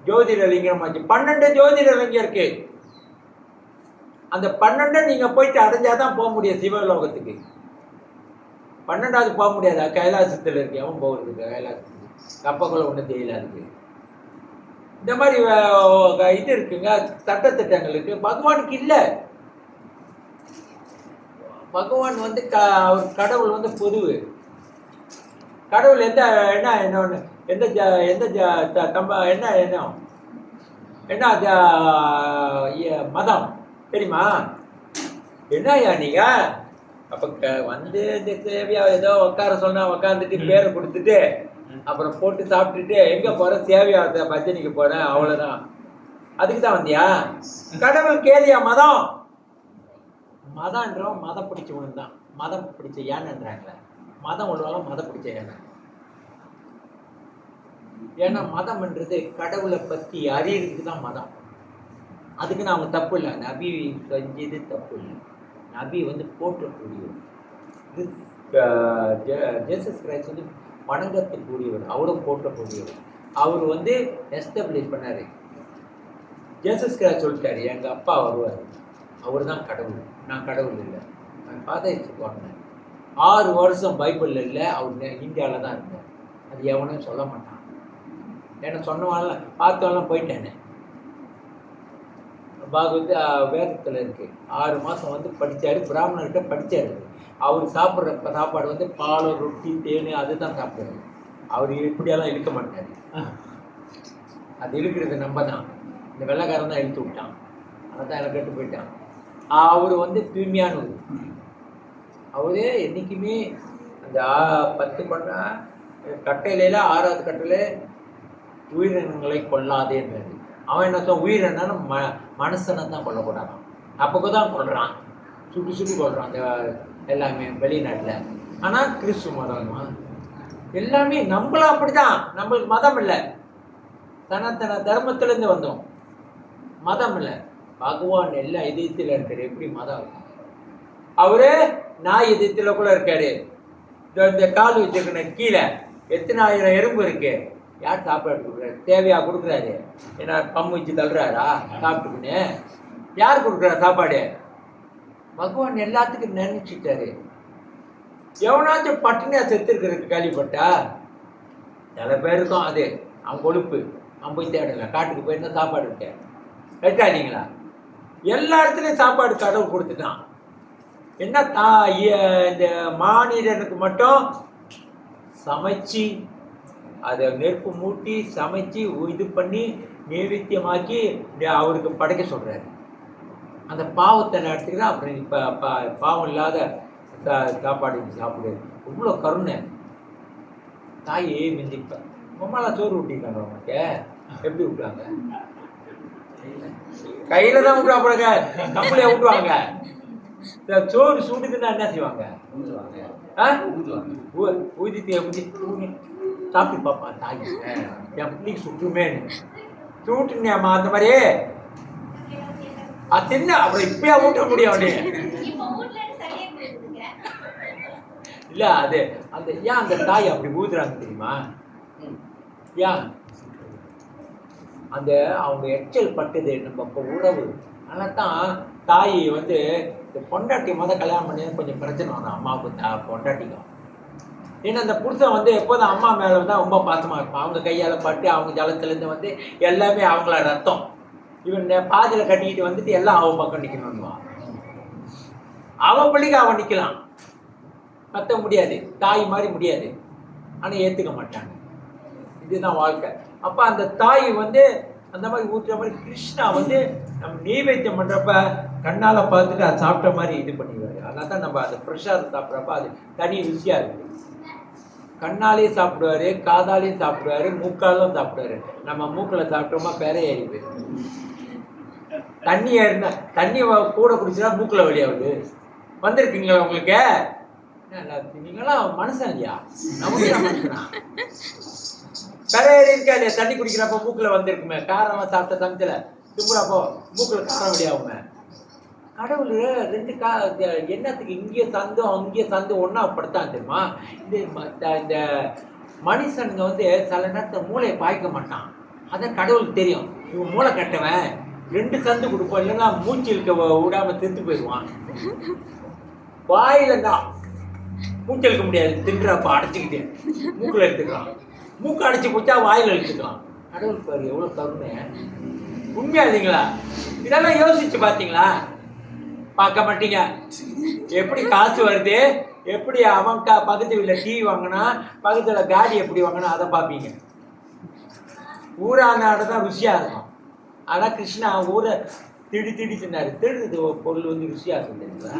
ஜோதிடலிங்கம் ஆச்சு. 12 ஜோதிடலிங்கம் இருக்கு. அந்த 12 நீங்க போயிட்டு அடைஞ்சாதான் போக முடியும் சிவலோகத்துக்கு. 12வது போக முடியாதா? கைலாசத்தில் இருக்கு. அவன் போகிறதுக்கு கைலாசத்துக்கு கப்பக்குள்ள ஒன்றும் தெரியல. அதுக்கு இந்த மாதிரி இது இருக்குங்க, சட்டத்திட்டங்கள் இருக்கு. பகவானுக்கு இல்லை. பகவான் அவர் கடவுள் பொதுவு கடவுள். என்ன மதம் தெரியுமா? என்னையா நீங்க அப்போ வந்து இந்த சேவையா ஏதோ உட்கார சொன்னா உட்காந்துட்டு பேரை கொடுத்துட்டு அப்புறம் போட்டு சாப்பிட்டுட்டு எங்கே போகிறேன் சேவையா பஜனைக்கு போகிறேன் அவ்வளோதான். அதுக்கு தான் வந்தியா? கடவுள் கேதியா மதம்? மதம்ன்றோம் மதம் பிடிச்சவனு தான். மதம் பிடிச்ச யானைன்றாங்களே, மதம் உள்ளவங்க மதம் பிடிச்ச யானை. ஏன்னா மதம்ன்றது கடவுளை பற்றி அறியறதுக்கு தான் மதம். அதுக்குன்னு அவங்க தப்பு இல்லை, நபி செஞ்சது தப்பு இல்லை. நபி வந்து போற்றக்கூடியவர். ஜீசஸ் கிரைஸ்ட் வந்து வணங்கத்துக்கூடியவர், அவரும் போற்றக்கூடியவர். அவர் வந்து எஸ்டாப்ளிஷ் பண்ணார். ஜீசஸ் கிரைஸ்ட் சொல்லிட்டாரு, எங்கள் அப்பா வருவார், அவர் தான் கடவுள், நான் கடவுள் இல்லை. நான் பாதைச்சு போனேன். 6 வருஷம் பைபிளில் இல்லை, அவர் இந்தியாவில் தான் இருந்தார். அது எவனும் சொல்ல மாட்டான். ஏன்னா சொன்னவாள் பார்த்தவெல்லாம் போயிட்டேனே. பாகவத் வேதத்தில் இருக்குது. 6 மாதம் வந்து படித்தார், பிராமணர்கிட்ட படித்தார். அவர் சாப்பிட்ற சாப்பாடு வந்து பால், ரொட்டி, தேன் அதுதான் சாப்பிடுவார். அவர் இப்படியெல்லாம் இழுக்க மாட்டார். அது இழுக்கிறது நம்ம தான். இந்த வெள்ளைக்காரன் தான் இழுத்து விட்டான். அதை தான் எனக்கு கேட்டு போயிட்டான். அவர் வந்து தூய்மையானவர். அவரே என்றைக்குமே அந்த 10 பண்ண கட்டையில 6வது கட்டையில உயிரினங்களை கொல்லாதேன்றது. அவன் என்ன சொல், உயிரினம் மனுஷனை தான் கொல்லக்கூடாதான். அப்போ தான் கொள்றான், சுட்டு சுட்டு கொள்றான் அந்த எல்லாமே வெளிநாட்டில். ஆனால் கிறிஸ்து மதமா எல்லாமே நம்மளும் அப்படிதான். நம்மளுக்கு மதம் இல்லை, சனாதன தர்மத்திலேருந்து வந்தோம். மதம் இல்லை. பகவான் எல்லா இதயத்தில் இருக்காரு. எப்படி மதம் இருக்கும்? அவரு நாய் இதயத்தில் கூட இருக்காரு. இந்த கால் வச்சிருக்கணும் கீழே எத்தனை ஆயிரம் எறும்பு இருக்கு. யார் சாப்பாடு கொடுக்குறாரு? தேவையா கொடுக்குறாரு? ஏன்னா பம்பு வச்சு தள்ளுறாரா சாப்பிட்டுக்குன்னு? யார் கொடுக்குறா சாப்பாடு? பகவான் எல்லாத்துக்கும் நினைச்சிட்டாரு. எவனாச்சும் பட்டினியா செத்துருக்கிறதுக்கு கேள்விப்பட்டா? சில பேருக்கும் அது அவன் கொழுப்பு. அவன் போய் தேடலை, காட்டுக்கு போயிருந்தா சாப்பாடு இருக்கேன் கேட்டாதீங்களா? எல்லா இடத்துலையும் சாப்பாடு கடவுள் கொடுத்துட்டான். என்ன இந்த மானிடனுக்கு மட்டும் சமைச்சு அதை நெருப்பு மூட்டி சமைச்சு இது பண்ணி நைவேத்தியமாக்கி அவருக்கு படைக்க சொல்கிறாரு. அந்த பாவத்தை நடத்துக்கிட்டு அப்புறம் இப்போ பாவம் இல்லாத சாப்பாடு சாப்பிடு. இவ்வளோ கருணை. தாயே மிஞ்சிப்பேன். அம்மாலாம் சோறு ஊட்டிருக்காங்க. உனக்கு எப்படி விட்டுவாங்க? கையில் தான் விட்டுவாங்க, கம்பளியாக விட்டுவாங்க. சோறு சுடுதுன்னா என்ன செய்வாங்க? ஊதித்திய ஊதி சாப்பிட்டு பாப்பா தாய் என் பிள்ளைக்கு சுற்றுமேன்னு சுட்டுனேம்மா. அந்த மாதிரியே அது தின்ன அப்புறம் இப்பயா ஊட்ட முடியும் அவனே இல்லை. அது அந்த ஏன் அந்த தாய் அப்படி ஊதுறாங்க தெரியுமா? ஏன் அந்த அவங்க எச்சல் பட்டது நம்ம உறவு. அதனால தான் தாய் வந்து இந்த பொண்டாட்டி கல்யாணம் பண்ணி கொஞ்சம் பிரச்சனை வரும் அம்மாவுக்கு பொண்டாட்டிக்கும். ஏன்னா அந்த புருஷன் வந்து எப்போதும் அம்மா மேலே தான் ரொம்ப பாசமாக இருப்பான். அவங்க கையால் பட்டு அவங்க ஜலத்துலேருந்து வந்து எல்லாமே அவங்கள ரத்தம். இவன் பாதியில் கட்டிக்கிட்டு வந்துட்டு எல்லாம் அவன் பக்கம் நிற்கணும்னுவான். அவன் பிள்ளைக்கு அவன் நிற்கலாம், கத்த முடியாது. தாய் மாதிரி முடியாது. ஆனால் ஏற்றுக்க மாட்டாங்க. இதுதான் வாழ்க்கை. அப்போ அந்த தாய் வந்து அந்த மாதிரி ஊற்றுற மாதிரி கிருஷ்ணா வந்து நம்ம நெய்வேத்தியம் பண்ணுறப்ப கண்ணால் பார்த்துட்டு அது சாப்பிட்ட மாதிரி இது பண்ணிடுவாரு. அதனால தான் நம்ம அந்த பிரசாதம் சாப்பிட்றப்ப அது தனி ருசியாக இருக்குது. கண்ணாலேயும் சாப்பிடுவாரு, காதாலையும் சாப்பிடுவாரு, மூக்காலும் சாப்பிடுவாரு. நம்ம மூக்கில் சாப்பிட்டோமா பேரே ஏறி போயிடும். தண்ணி ஏறினா தண்ணி கூட குடிச்சா மூக்கில் வழியாகுது. வந்திருக்கீங்களா உங்களுக்கு? நீங்களாம் மனுஷன் இல்லையா? நமக்கு மனுஷனா? பெரிய இருக்காது. தண்ணி குடிக்கிறப்ப மூக்கில் வந்திருக்குமே. காரமாக சாப்பிட்ட சமைச்சல துப்புறப்போ மூக்கில் காரம் வழியாகுமே. கடவுள் 2 என்னத்துக்கு இங்கே சந்தம் அங்கேயே சந்தம் ஒன்றா படுத்தான் தெரியுமா? இந்த மனுஷனுங்க வந்து சில நேரத்தில் மூளையை பாய்க்க மாட்டான். அதான் கடவுளுக்கு தெரியும். இவன் மூளை கட்டவன் 2 சந்து கொடுப்போம், இல்லைன்னா மூச்சு இழுக்க விடாமல் திருத்து போயிடுவான். வாயில தான் மூச்சு இழுக்க முடியாது, தின்றப்ப அடைச்சிக்கிட்டு மூக்கில் எடுத்துக்கலாம். மூக்கு அடைச்சி போச்சா வாயில் எடுத்துக்கலாம். கடவுள் பாரு எவ்வளோ கருணை. உண்மையா இல்லைங்களா? இதெல்லாம் யோசிச்சு பார்த்தீங்களா? பார்க்க மாட்டீங்க. எப்படி காசு வருது, எப்படி அவன் பக்கத்து வீட்டில் டிவி வாங்கினா, பக்கத்தில் காடி எப்படி வாங்கினா அதை பார்ப்பீங்க. ஊரா நாடு தான் ருசியாக இருக்கும். ஆனால் கிருஷ்ணா ஊரை திடி தின்னாரு. திருடுறது பொருள் வந்து ருசியா சொல்லுங்களா?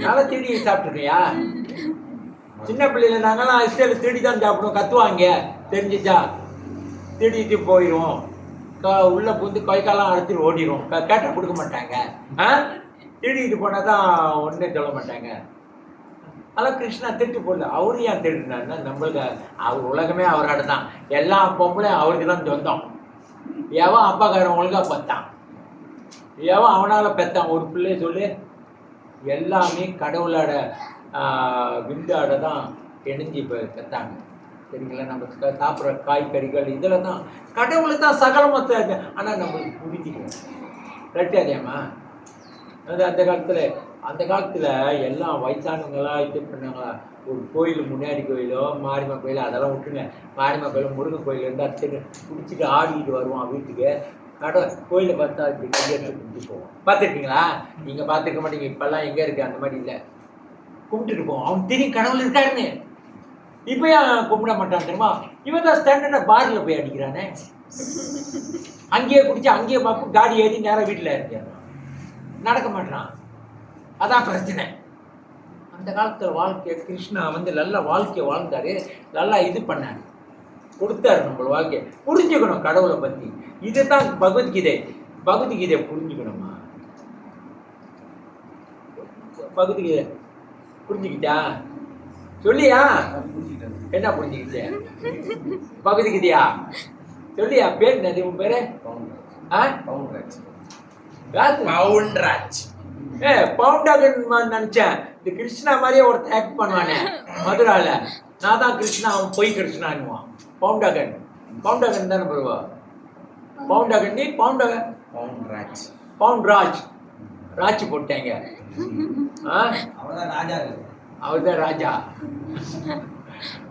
நல்லா திடி சாப்பிட்டுருக்கியா? சின்ன பிள்ளைல நாங்களாம் இஸ்ரேல் திருடி தான் சாப்பிடுவோம். கத்துவாங்க தெரிஞ்சிச்சா? திருடிட்டு போயிடுவோம். உள்ள புந்து கை காலம் அழைச்சிட்டு ஓடிடும். கேட்டால் கொடுக்க மாட்டாங்க. திருடிட்டு போனால் தான் ஒன்றே சொல்ல மாட்டாங்க. அதெல்லாம் கிருஷ்ணா திருட்டு போடல. அவரு ஏன் திருடுனாருன்னா நம்மளுக்கு அவர் உலகமே அவரோட தான். எல்லா பொம்பளையும் அவருக்கு தான் சொந்தம். எவன் அப்பாக்காரன் ஒழுங்கா பார்த்தான், எவன் அவனால் பெற்றான் ஒரு பிள்ளைய சொல்லு. எல்லாமே கடவுளோட விண்டாட தான் இணைஞ்சி இப்போ பெற்றாங்க. சரிங்களா? நம்ம சாப்பிட்ற காய்கறிகள் இதில் தான் கடவுளுக்கு தான் சகலமாக. ஆனால் நம்மளுக்கு புரிஞ்சிக்கணும். கரெக்டாதேம்மா? அது அந்த காலத்தில் எல்லாம் வயசானவங்களாம் இது பண்ணாங்களா? ஒரு கோயில், முன்னாடி கோயிலோ மாரியம்மா கோயிலோ அதெல்லாம் விட்டுங்க. மாரியம்மா கோயிலோ முருகன் கோயில் இருந்தால் குடிச்சிட்டு ஆடிக்கிட்டு வருவான் வீட்டுக்கு. கோயிலை பார்த்தா இப்படி கையெழுத்து கும்பிட்டு போவோம். பார்த்துருக்கீங்களா? நீங்கள் பார்த்துருக்க மாட்டீங்க. இப்போல்லாம் எங்கே இருக்குது? அந்த மாதிரி இல்லை. கும்பிட்டுட்டு போவோம். அவன் தெரியும் கடவுள் இருக்காருன்னு. இப்போ ஏன் கும்பிட மாட்டான் தெரியுமா? இவன் தான் ஸ்டாண்டர்டாக பாரில் போய் அடிக்கிறானே. அங்கேயே குடிச்சு அங்கேயே பார்ப்போம். காடி ஏறி நேராக வீட்டில் இருக்கான். நடக்க மாட்டான். அதான் பிரச்சனை. அந்த காலத்தில் வாழ்க்கையை கிருஷ்ணா வந்து நல்ல வாழ்க்கையை வாழ்ந்தாரு. நல்லா இது பண்ணாரு, கொடுத்தாரு. நம்ம வாழ்க்கையை புரிஞ்சுக்கணும் கடவுளை பற்றி. இதுதான் பகவத்கீதை. பகவத்கீதை புரிஞ்சுக்கணுமா? பகவத்கீதை புரிஞ்சுக்கிட்டா சொல்லியா? என்ன புரிஞ்சுக்கிட்ட? பகவத்கீதையா சொல்லியா? பேர் என்னது உன் பேரு? பவுண்டாகன் நினைச்சேன். இந்த கிருஷ்ணா மாதிரியே ஒருத்தர் ஆக்ட் பண்ணுவானே மதுரால. நான் தான் கிருஷ்ணா, அவன் பொய் கிருஷ்ணான்னுவான். பவுண்டாகன் தானே பருவா? பவுண்டாகன் நீ பவுண்ட்ராஜ் ராட்சி போட்டாங்க. அவர் தான் ராஜா.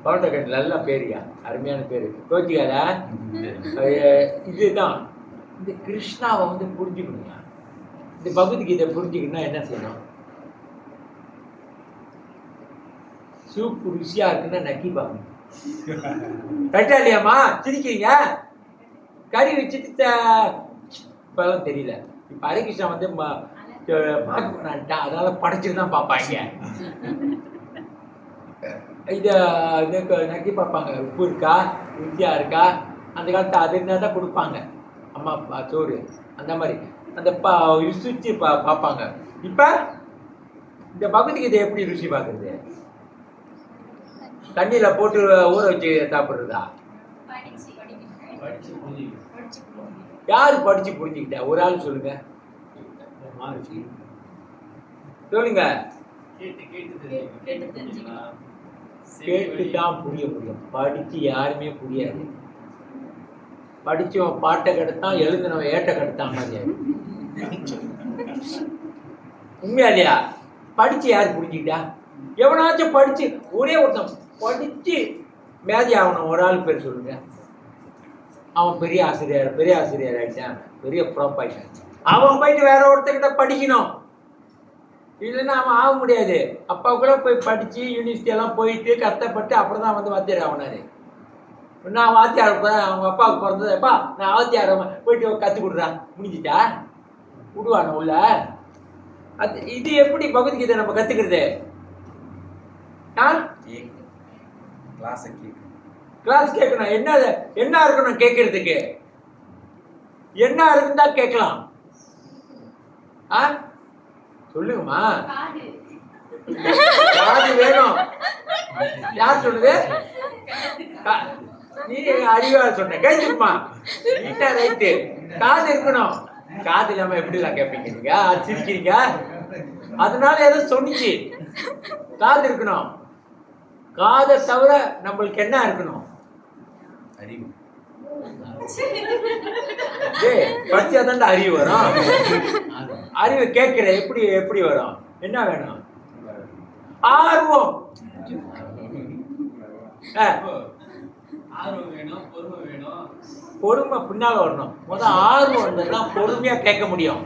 பவுண்டாகன் நல்ல பேரியா, அருமையான பேரு. கோச்சிக்காத. இதுதான் இந்த கிருஷ்ணாவை வந்து புரிஞ்சுக்கணுங்க. இந்த பகவத்கீதை புரிஞ்சுக்கணும்னா என்ன செய்யணும்? சூப்பு ருசியா இருக்குன்னா நக்கி பார்க்கணும். கரெக்டா இல்லையாம்மா? சிரிக்கிறீங்க. கறி வச்சுட்டு இப்பெல்லாம் தெரியல. இப்போ ஹரிகிருஷ்ணா வந்து பார்க்க போனான்ட்டா, அதனால படைச்சிட்டு தான் பார்ப்பாங்க. இதை நக்கி பார்ப்பாங்க. உப்பு இருக்கா, ருசியா இருக்கா. அந்த காலத்தை அது என்ன தான் கொடுப்பாங்க. அம்மா சோறு அந்த மாதிரி அந்த ருசிச்சு பார்ப்பாங்க. இப்போ இந்த பகவத்கீதை எப்படி ருசி பார்க்குறது? தண்ணியில் போட்டு ஊற வச்சு சாப்பிட்றதா? யாரு படிச்சு புரிஞ்சுக்கிட்டா? ஒரு ஆள் சொல்லுங்க. சொல்லுங்க. கேட்டு தான் புரிய முடியும். படிச்சு யாருமே புரியாது. படிச்சவன் பாட்டை கெடுத்தான், எழுதினவன் ஏட்டை கெடுத்தான் மாதிரி. உண்மையா இல்லையா? படிச்சு யாரு புரிஞ்சுக்கிட்டா? எவனாச்சும் படிச்சு ஒரே ஒருத்தன் படிச்சு மேதி ஆகணும். ஒரு ஆள் பேர் சொல்லுங்க. அவன் பெரிய ஆசிரியர் ஆயிட்டான், பெரிய ப்ராப் ஆயிட்டான். அவன் போயிட்டு வேற ஒருத்தர்கிட்ட படிக்கணும். இல்லைன்னா அவன் ஆக முடியாது. அப்பா கூட போய் படிச்சு யூனிவர்சிட்டி எல்லாம் போயிட்டு கஷ்டப்பட்டு அப்புறம் தான் வந்து வாத்தியார் ஆகினாரு. நான் வாத்தியார் அவங்க அப்பாவுக்கு பிறந்தது. அப்பா நான் வாத்தியார் போயிட்டு கற்றுக் கொடுறான். முடிஞ்சிட்டா விடுவான உள்ள. அது இது எப்படி பகவத்கீதை நம்ம கற்றுக்கிறது? கிளாஸ் கேட்கணும். என்ன இருக்கணும் கேட்கறதுக்கு? என்ன இருக்குன்னு தான் கேட்கலாம். சொல்லுங்கம்மா. காது வேணும். யார் சொல்லுது? நீ அறிவா சொன்ன கேட்டுமா? ரைட்டு. காது இருக்கணும். காது இல்லாம எப்படிலாம் கேட்பீங்க நீங்க? சிரிக்கிறீங்க. அதனால எதோ சொன்னிச்சு. காது இருக்கணும். காதை தவிர நம்மளுக்கு என்ன இருக்கணும்? அறிவு. படிச்சாதான் அறிவு வரும். அறிவு கேட்கிற எப்படி வரும்? என்ன வேணும்? ஆர்வம். பொறுமை பின்னால வரணும். முதல் ஆர்வம் வந்ததுதான் பொறுமையா கேட்க முடியும்.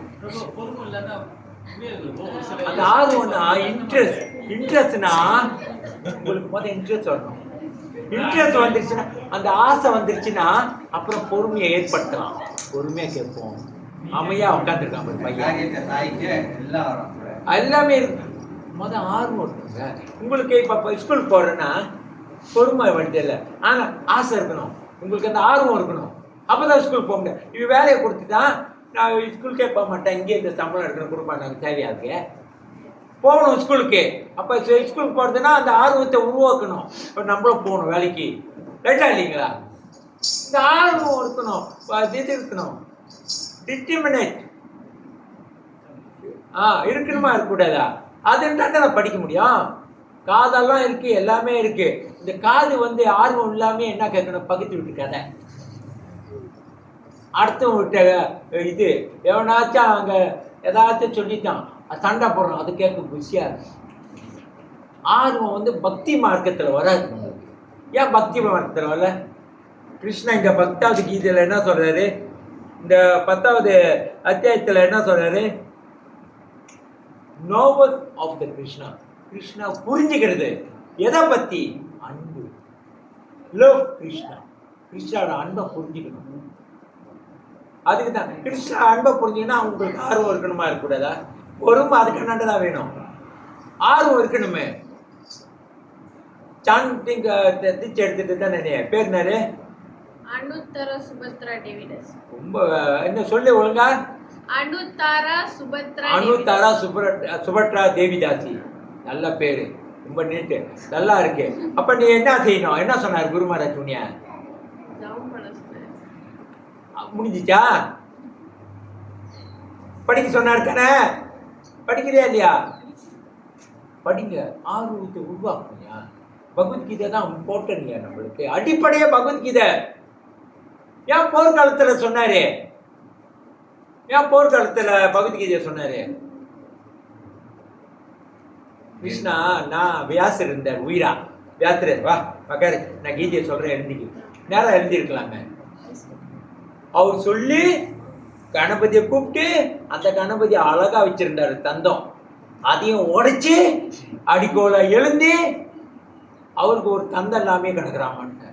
அந்த ஆர்வம்னா இன்ட்ரெஸ்ட்னா உங்களுக்கு முதல் இன்ட்ரெஸ்ட் வரணும். இன்ட்ரெஸ்ட் வந்துருச்சுன்னா, அந்த ஆசை வந்துருச்சுன்னா அப்புறம் பொறுமையை ஏற்படுத்தலாம். பொறுமையா கேட்போம். அமையா உட்காந்துருக்கான் ஒரு பையன். தாய்க்கு எல்லாம் வரும். எல்லாமே இருக்கு. ஆர்வம் இருக்குங்க. உங்களுக்கு இப்போ ஸ்கூலுக்கு போகிறேன்னா பொறுமை வண்டி இல்லை, ஆனால் ஆசை இருக்கணும், உங்களுக்கு அந்த ஆர்வம் இருக்கணும். அப்போ தான் ஸ்கூலுக்கு போக முடியாது. இது வேலையை கொடுத்துட்டான், நான் ஸ்கூலுக்கே போக மாட்டேன், இங்கே இந்த சம்பளம் எடுக்கணும் கொடுப்பாங்க, தேவையாதுங்க போகணும் ஸ்கூலுக்கு. அப்போ ஸ்கூலுக்கு போகிறதுனா அந்த ஆர்வத்தை உருவாக்கணும். இப்போ நம்மளும் போகணும் வேலைக்கு, ரைட்டா இல்லைங்களா? இந்த ஆர்வம் இருக்கணும், இது இருக்கணும், டிட்டர்மினேட் இருக்கணுமா இருக்கக்கூடாதா? அது இருந்தால் தான் படிக்க முடியும். காதெல்லாம் இருக்கு, எல்லாமே இருக்கு. இந்த காது ஆர்வம் இல்லாமல் என்ன கேட்கணும்? பகுத்து விட்டு கதை அடுத்தவங்க விட்ட இது எவனாச்சும் அங்கே ஏதாச்சும் சொல்லிட்டான், சண்டை போடுறோம், அது கேட்க குஷியாக இருக்கும். ஆர்வம் பக்தி மார்க்கத்தில் வராது. ஏன் பக்தி மார்க்கத்தில் வரல? கிருஷ்ணா இந்த 10வது கீதையில் என்ன சொல்றாரு? இந்த 10வது அத்தியாயத்தில் என்ன சொல்றாரு? Novel of the Krishna. Krishna புரிஞ்சுக்கிறது எதை பத்தி? அன்பு, லவ் கிருஷ்ணா. கிருஷ்ணாவோட அன்பை புரிஞ்சுக்கணும். அதுக்கு தான் கிருஷ்ணா அன்பை புரிஞ்சுக்கணும். அவங்களுக்கு ஆர்வம் இருக்கணுமா இருக்கக்கூடாதா? பொறுமை அதுக்கு என்னதான் வேணும்? ஆர்வம் இருக்கணுமே. சாண்டிங் தீட்சை எடுத்துட்டு தான் பேர் என்னரு? அனுத்தாரா சுபத்ரா டேவிடஸ். ரொம்ப என்ன சொல்லி ஒழுங்கா? அனுத்தாரா சுபத்ரா தேவிதாசி. நல்ல பேரு, ரொம்ப நீட்டு, நல்லா இருக்கு. அப்ப நீ என்ன செய்யணும்? என்ன சொன்னார் குரு மகாராஜ்? முடிஞ்சிச்சா? படிக்க சொன்னார் தானே? படிக்கிறியா இல்லையா? படிங்க, ஆர்வத்தை உருவாக்குங்க. பகவத்கீதை தான் இம்பார்ட்டன்ட் நம்மளுக்கு, அடிப்படையே பகவத்கீதை. ஏன் போர்க்காலத்துல சொன்னாரு? ஏன் போர்க்காலத்துல பகவத்கீதையை சொன்னாரு? கிருஷ்ணா, நான் வியாசர் இருந்தார், உயிரா வியாசர், வா மக்காரு, நான் கீதையை சொல்றேன், எழுந்திக்கு. நேரம் எழுந்திருக்கலாங்க. அவர் சொல்லி கணபதியை கூப்பிட்டு அந்த கணபதியை அழகா வச்சிருந்தாரு தந்தம், அதையும் உடைச்சு அடிக்கோல எழுந்து அவருக்கு ஒரு தந்தம் இல்லாமே கிடக்குறாமான்னு.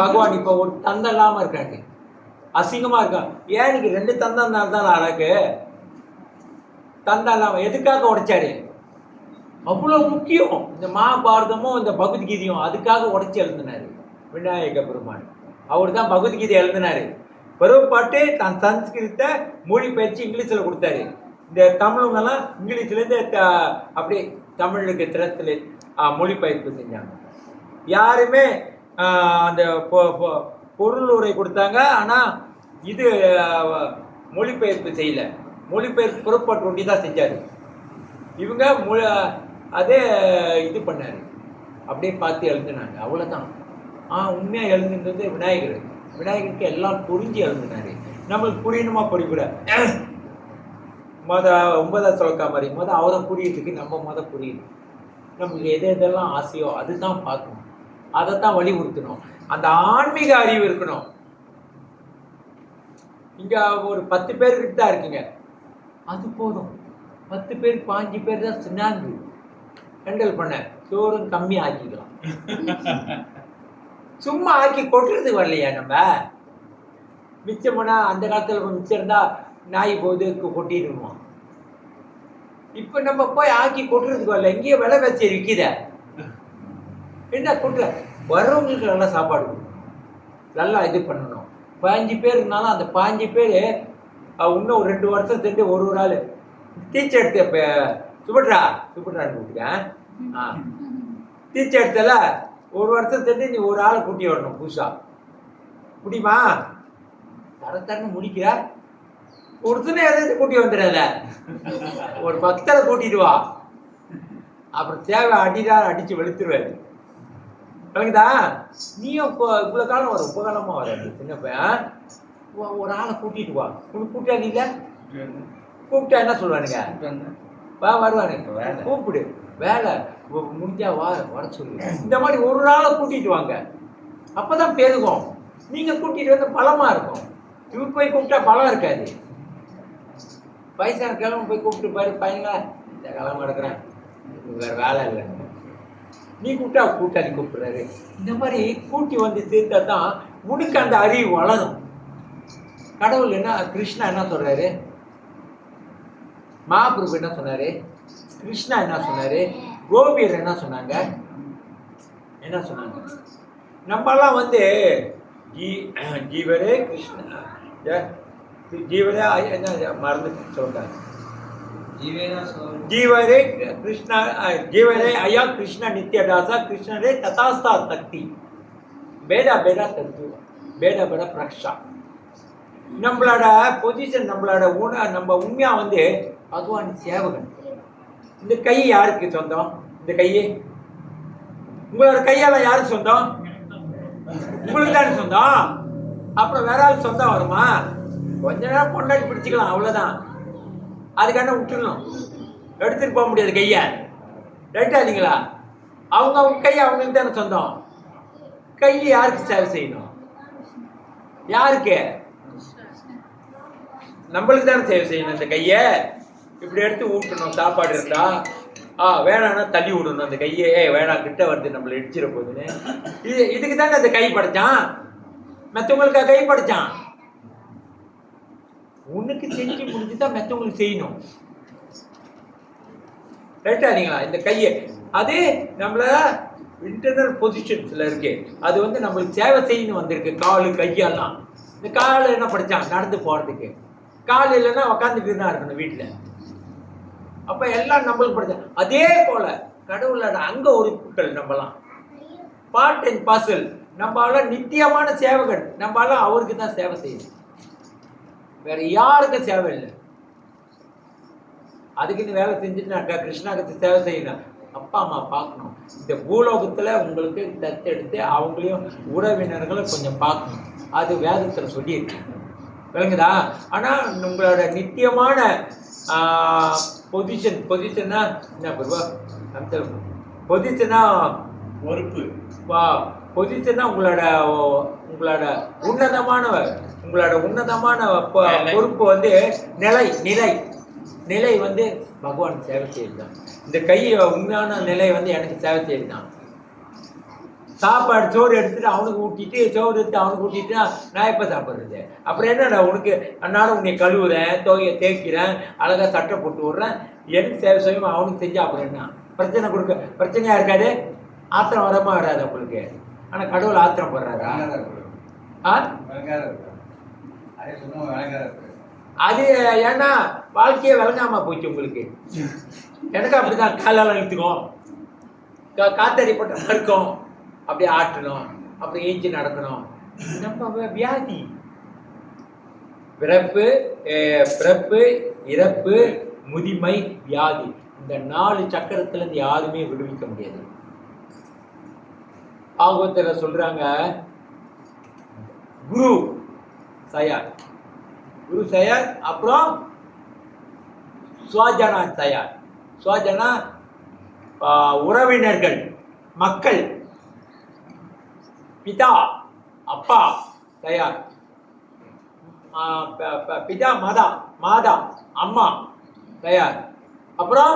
பகவான் இப்ப ஒரு தந்தம் இல்லாம இருக்காங்க, அசிங்கமா இருக்கா. ஏன் இன்னைக்கு 2 தந்தம் தான் அழகு. தந்தம் இல்லாம எதுக்காக உடைச்சாரு? அவ்வளவு முக்கியம் இந்த மகாபாரதமும் இந்த பகவத்கீதையும். அதுக்காக உடைச்சு எழுதினாரு விநாயக பெருமான். அவர் தான் பகவத்கீதை எழுதினாரு. பருவப்பாட்டு தான் சன்ஸ்கிருத்தை மொழிபெயர்ச்சி இங்கிலீஷில் கொடுத்தாரு. இந்த தமிழுங்கெல்லாம் இங்கிலீஷ்லேருந்து அப்படியே தமிழுக்கு திறத்தில் மொழிபெயர்ப்பு செஞ்சாங்க. யாருமே அந்த பொருள் உரை கொடுத்தாங்க, ஆனால் இது மொழிபெயர்ப்பு செய்யலை. மொழிபெயர்ப்பு புறப்பாட்டு ஒண்டி தான் செஞ்சார். இவங்க அதே இது பண்ணார், அப்படியே பார்த்து எழுதுனாங்க, அவ்வளோதான். உண்மையாக எழுதுன்றது விநாயகர். விநாயகருக்கு எல்லாம் புரிஞ்சு எழுதுனாரு. நம்மளுக்கு புரியணுமா புரியக்கூட? 9வது சொல்லக்கா மாதிரி அவரை புரியறதுக்கு நம்ம புரியணும். நம்மளுக்கு எதெல்லாம் ஆசையோ அதுதான் பார்க்கணும், அதை தான் வலியுறுத்தணும். அந்த ஆன்மீக அறிவு இருக்கணும். இங்க ஒரு 10 பேருக்கு தான் இருக்குங்க, அது போதும். 10 பேர் 5 பேர் தான் சின்னாங்கு ஹேண்டல் பண்ண, சோறும் கம்மி ஆக்கிக்கலாம். சும்மா ஆக்கி கொட்டுறதுக்கு வரலையா? நம்ம மிச்சம்னா அந்த காலத்துல மிச்சம் இருந்தா நாய் போது கொட்டிடுவோம். இப்ப நம்ம போய் ஆக்கி கொட்டுறதுக்கு வரல, இங்கேயே விலை வச்சு விற்கித. என்ன கொட்டுற? வர்றவங்களுக்கு நல்லா சாப்பாடு கொடுக்கணும், நல்லா இது பண்ணணும். 15 பேர் இருந்தாலும் அந்த 15 பேர் இன்னும் ஒரு 2 வருஷம் சென்று ஒரு ஆள் டீச்சர் எடுத்து இப்போ சுபட்ரான்னு கூப்பிட்டுக்கேன். டீச்சர் எடுத்தல ஒரு வருஷம் சென்று நீ ஒரு ஆளை கூட்டி வரணும் புதுசா. முடியுமா? தரத்தரன்னு முடிக்கிற ஒருத்தனை எதாவது கூட்டி வந்துடாத, ஒரு பக்தரை கூட்டிட்டு வா. அப்புறம் தேவை அடிச்சு வெளுத்துருவாரு. விளங்குதா? நீயும் இப்போ இவ்வளோ காலம் வரும், ரொம்ப காலமாக வர சின்ன பையன். ஒரு ஆளை கூட்டிட்டு வா. உனக்கு கூட்டா நீ இல்லை கூப்பிட்டா என்ன சொல்லுவானுங்க? வருவானுங்க. கூப்பிடு, வேலை முடிஞ்சா வர சொல்லு. இந்த மாதிரி ஒரு நாளை கூட்டிட்டு வாங்க, அப்பதான் பெருகும். நீங்க கூட்டிட்டு வந்து பலமா இருக்கும். இவருக்கு போய் கூப்பிட்டா பலம் இருக்காது. வயசான கிழமை போய் கூப்பிட்டு பாரு, பையங்களா இந்த கிழமை எடுக்கிறேன், வேற வேலை இல்லை. நீ கூப்பிட்டா கூட்டாளி கூப்பிடுறாரு. இந்த மாதிரி கூட்டி வந்து சேர்த்தா தான் உனக்கு அந்த அறிவு வளரும். கடவுள் என்ன, கிருஷ்ணா என்ன சொல்றாரு, மகாபிரபு என்ன சொன்னாரு, கிருஷ்ணா என்ன சொன்னாரு, கோபியர் என்ன சொன்னாங்க, என்ன சொன்னாங்க? நம்மெல்லாம் வந்து ஜீவரே கிருஷ்ணா, ஜீவரே என்ன மறந்து சொல்றாங்க, जीवरे कृष्ण जीवरे अया कृष्ण नित्यदासा कृष्ण रे तथास्ता तक्ति बेड़ा बेड़ा तत्व बेड़ा बेड़ा प्रक्षा நம்மளோட பொசிஷன், நம்மளோட நம்ம உண்மையா வந்து பகவான் சேவகன். இந்த கை யாருக்கு சொந்தம்? இந்த கையே உங்களோட கையால யாருக்கு சொந்தம்? உங்களுக்கு தானே சொந்தம். அப்புறம் வேற ஆள் சொந்தம் வருமா? கொஞ்ச நேரம் பொண்டாட்டி பிடிச்சிக்கலாம், அவ்வளவுதான். அதுக்கான விட்டுடணும், எடுத்துட்டு போக முடியாது கையை. ரைட்டா இல்லைங்களா? அவங்க கை அவங்களுக்கு தானே சொந்தம். கை யாருக்கு சேவை செய்யணும்? யாருக்கு? நம்மளுக்கு தானே சேவை செய்யணும். இந்த கையை இப்படி எடுத்து ஊட்டணும். சாப்பாடு இருந்தா வேணான்னா தள்ளி விடணும். அந்த கையே வேணாம், கிட்ட வருது நம்மளை இடிச்சிட போகுதுன்னு. இதுக்கு தானே அந்த கை படைச்சான். மற்றவங்களுக்கு கை படைச்சான். உனக்கு செஞ்சு முடிஞ்சுதான் மற்றவங்களுக்கு செய்யணும். ரைட்டா இல்லைங்களா? இந்த கையை அது நம்மள இன்டர்னல் பொசிஷன்ஸ்ல இருக்கு. அது வந்து நம்மளுக்கு சேவை செய்யணும் வந்திருக்கு. காலு கையெல்லாம். இந்த கால் என்ன படிச்சான்? நடந்து போறதுக்கு. கால் இல்லைன்னா உக்காந்துட்டு தான் இருக்கணும் வீட்டுல. அப்ப எல்லாம் நம்மளுக்கு படிச்சான். அதே போல கடவுளோட அங்க உறுப்புகள் நம்மலாம் பார்ட் அண்ட் பார்சல். நம்மளால நித்தியமான சேவகன். நம்மளால அவருக்கு தான் சேவை செய்யணும், வேற யாருக்கும் சேவை இல்லை. அதுக்குன்னு வேலை செஞ்சுட்டு கிருஷ்ணாவுக்கு சேவை செய்யணும். அப்பா அம்மா பார்க்கணும். இந்த பூலோகத்துல உங்களுக்கு தத்தெடுத்து அவங்களையும் உறவினர்களை கொஞ்சம் பார்க்கணும். அது வேதத்துல சொல்லியிருக்கு, விளங்குதா? ஆனா உங்களோட நித்தியமான பொசிஷன்னா என்ன பருவா அந்த பொசிஷனா பொறுப்பு பொசிஷனா உங்களோட உன்னதமான பொறுப்பு வந்து நிலை வந்து பகவான் சேவை செய்யுதான். இந்த கையை உண்மையான நிலை வந்து எனக்கு சேவை செய்யுதான். சாப்பாடு சோறு எடுத்துட்டு அவனுக்கு ஊட்டிட்டு, சோறு எடுத்து அவனுக்கு ஊட்டிட்டு நான் எப்போ சாப்பிட்றது? அப்புறம் என்னடா உனக்கு அன்னாலும் உன்னை கழுவுறேன், தேய்க்கிறேன், அழகா சட்டை போட்டு விடுறேன், எனக்கு சேவை செய்யும் அவனுக்கு செஞ்சு அப்புறம் என்ன பிரச்சனை பிரச்சனையா இருக்காது. ஆத்திரம் வரமா வராது உங்களுக்கு. ஆனா கடவுள் ஆத்திரம் போடுறாரா? அது ஏன்னா வாழ்க்கையே விளங்காம போச்சு உங்களுக்கு. எனக்கு அப்படிதான். காலால் இழுத்துக்கும், காத்தடிப்பட்ட இருக்கும், அப்படியே ஆட்டணும், அப்புறம் ஏஞ்சி நடக்கணும். நம்ம வியாதி, பிறப்பு இறப்பு முதுமை வியாதி, இந்த 4 சக்கரத்துல இருந்து யாருமே விடுவிக்க முடியாது. பாகவத்துல சொல்றாங்க, குரு சயார், அப்புறம் சுவாஜனா தயார். சுவாஜனா உறவினர்கள், மக்கள், பிதா அப்பா தயார், பிதா மாதா அம்மா தயார். அப்புறம்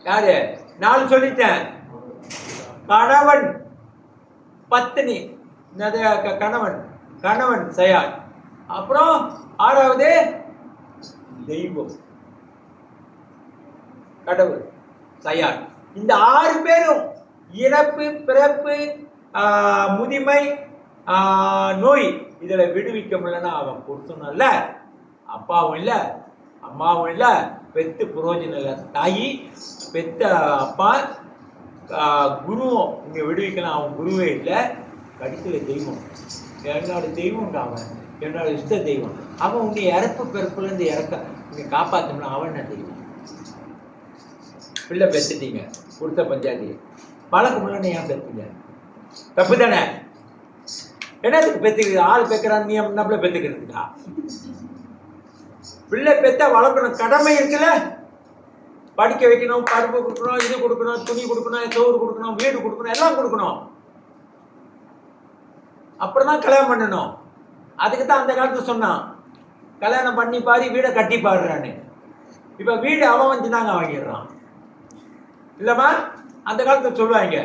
யாரு? 4 சொல்லிட்டேன். கணவன் பத்னி, கணவன் தயார். அப்புறம் 6வது தெய்வம், கடவுள் தயார். இந்த 6 பேரும் இறப்பு பிறப்பு முதுமை நோய் இதுல விடுவிக்க முடியலன்னா அவன் புருஷனும் இல்லை, அப்பாவும் இல்லை, அம்மாவும் இல்லை, பெத்து புரோஜனம் இல்லை. தாயி பெத்த அப்பா குருவும் இங்க விடுவிக்கலாம், அவன் குருவே இல்லை. கடைசியில் தெய்வம், என்னோட தெய்வம் அவன், என்னோட இஷ்ட தெய்வம். அவன் உன்னை இறப்பு பிறப்புலேருந்து உன்னை காப்பாற்றணும்னா அவன் என்ன தெய்வம்? பிள்ளை பெற்றுட்டீங்க, கொடுத்த பஞ்சாயத்து பழக்க முன்னாடி ஏன் பெற்றுங்க? தப்பு தானே? என்னத்துக்கு பெற்றுக்கிறது? ஆள் பெக்கிறான், நீ நம்மள பெற்றுக்கிறதுக்கா? பிள்ளை பெற்ற வளர்க்கணும், கடமை இருக்குல்ல. படிக்க வைக்கணும், பருப்பு கொடுக்கணும், இது கொடுக்கணும், துணி கொடுக்கணும், சோறு கொடுக்கணும், வீடு கொடுக்கணும், எல்லாம் கொடுக்கணும். அப்புறம்தான் கல்யாணம் பண்ணணும். அதுக்கு தான் அந்த காலத்துல சொன்னான், கல்யாணம் பண்ணி பாரு, வீடை கட்டி பாடுறான்னு. இப்ப வீடு அவன் வந்து தாங்க வாங்கிடுறான் இல்லம்மா? அந்த காலத்துல சொல்லுவாங்க.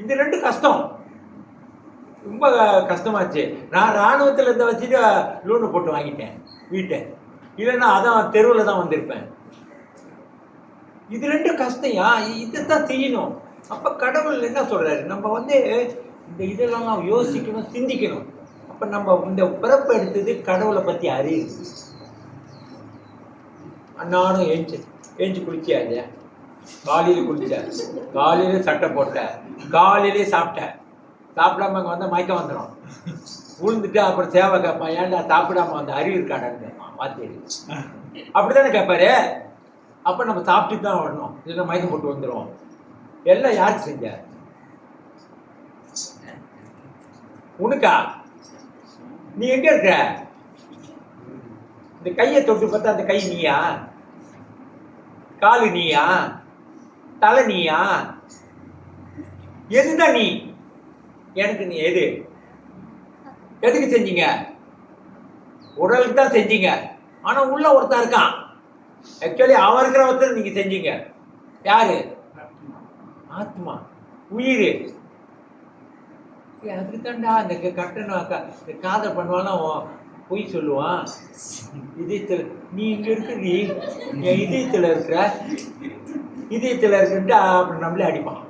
இந்த 2 கஷ்டம். ரொம்ப கஷ்டமாச்சு. நான் இராணுவத்தில் இருந்த வச்சுட்டு லோனு போட்டு வாங்கிட்டேன் வீட்டை. இல்லைன்னா அதான் தெருவில் தான் வந்திருப்பேன். இது ரெண்டும் கஷ்டம்யா. இதைத்தான் செய்யணும். அப்போ கடவுள் என்ன சொல்கிறாரு, நம்ம வந்து இந்த இதெல்லாம் யோசிக்கணும், சிந்திக்கணும். அப்போ நம்ம இந்த பிறப்பு எடுத்தது கடவுளை பற்றி அறியுது. அன்னாடும் ஏஞ்சி குளிச்சியா இல்லையா? காலையில் குளிச்சேன், காலையிலே சட்டை போட்டேன், காலையிலே சாப்பிட்டேன். சாப்பிடாம அங்கே வந்தால் மயக்கம் வந்துடும். விழுந்துட்டு அப்புறம் சேவை கேட்பான், ஏன்டா சாப்பிடாம வந்த அறிவு இருக்காடான்னு வாத்தியாரு. அப்படி தானே கேட்பாரு. அப்போ நம்ம சாப்பிட்டு தான் வரணும், இல்லைன்னா மயக்கம் போட்டு வந்துடும். எல்லாம் யாருக்கு செஞ்ச? உனக்கா? நீ எங்க இருக்க? இந்த கையை தொட்டு பார்த்தா அந்த கை நீயா? காலு நீயா? தலை நீயா? எதுதான் நீ? எனக்கு நீ எது? எதுக்கு செஞ்சீங்க? உடலுக்கு தான் செஞ்சீங்க. ஆனா உள்ள ஒருத்தன் இருக்கான். ஆக்சுவலி அவன் இருக்கிற ஒருத்தர் நீங்க செஞ்சீங்க. யாரு? ஆத்மா, உயிர். அதுக்கு தாண்டா அந்த கட்டணம் காதல் பண்ணுவான், பொய் சொல்லுவான். இதயத்தில் நீ இங்க இருக்கு, நீ என் இதயத்தில் இருக்கிற, இதயத்தில் இருக்குன்ட்டு அப்படி நம்மளே அடிப்பான்.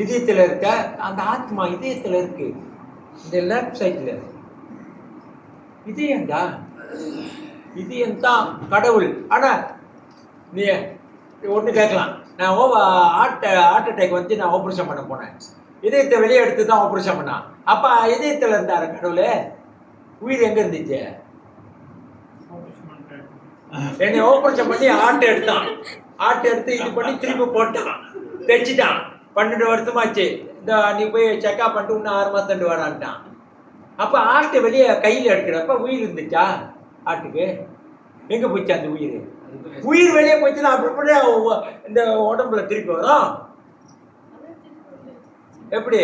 இதயத்தில் இருக்க அந்த ஆத்மா இதயத்தில் இருக்கு, இந்த லெஃப்ட் சைட்ல. இதயம்டா, இதயம்தான் கடவுள். ஆனா நீ ஒன்று கேட்கலாம், நான் ஹார்ட் அட்டாக் வந்து நான் ஆப்ரேஷன் பண்ண போனேன், இதயத்தை வெளியே எடுத்து தான் ஆப்ரேஷன் பண்ணான். அப்ப இதயத்தில் இருந்தார கடவுள், உயிர் எங்க இருந்துச்சு? என்னை ஆப்ரேஷன் பண்ணி ஹார்ட் எடுத்தான், ஹார்ட் எடுத்து இது பண்ணி திருப்பி போட்டான், தைச்சிட்டான். 12 வருஷமாச்சு. இந்த நீ போய் செக்அப் பண்ணிட்டு இன்னும் 6 மாதம் தண்டு வரான்ட்டான். அப்போ ஹார்ட்டு வெளியே கையில் எடுக்கிறப்ப உயிர் இருந்துச்சா? ஹார்ட்டுக்கு எங்கே போச்சு அந்த உயிர்? உயிர் வெளியே போச்சுன்னா அப்படி இந்த உடம்புல திருப்பி வரும். எப்படி?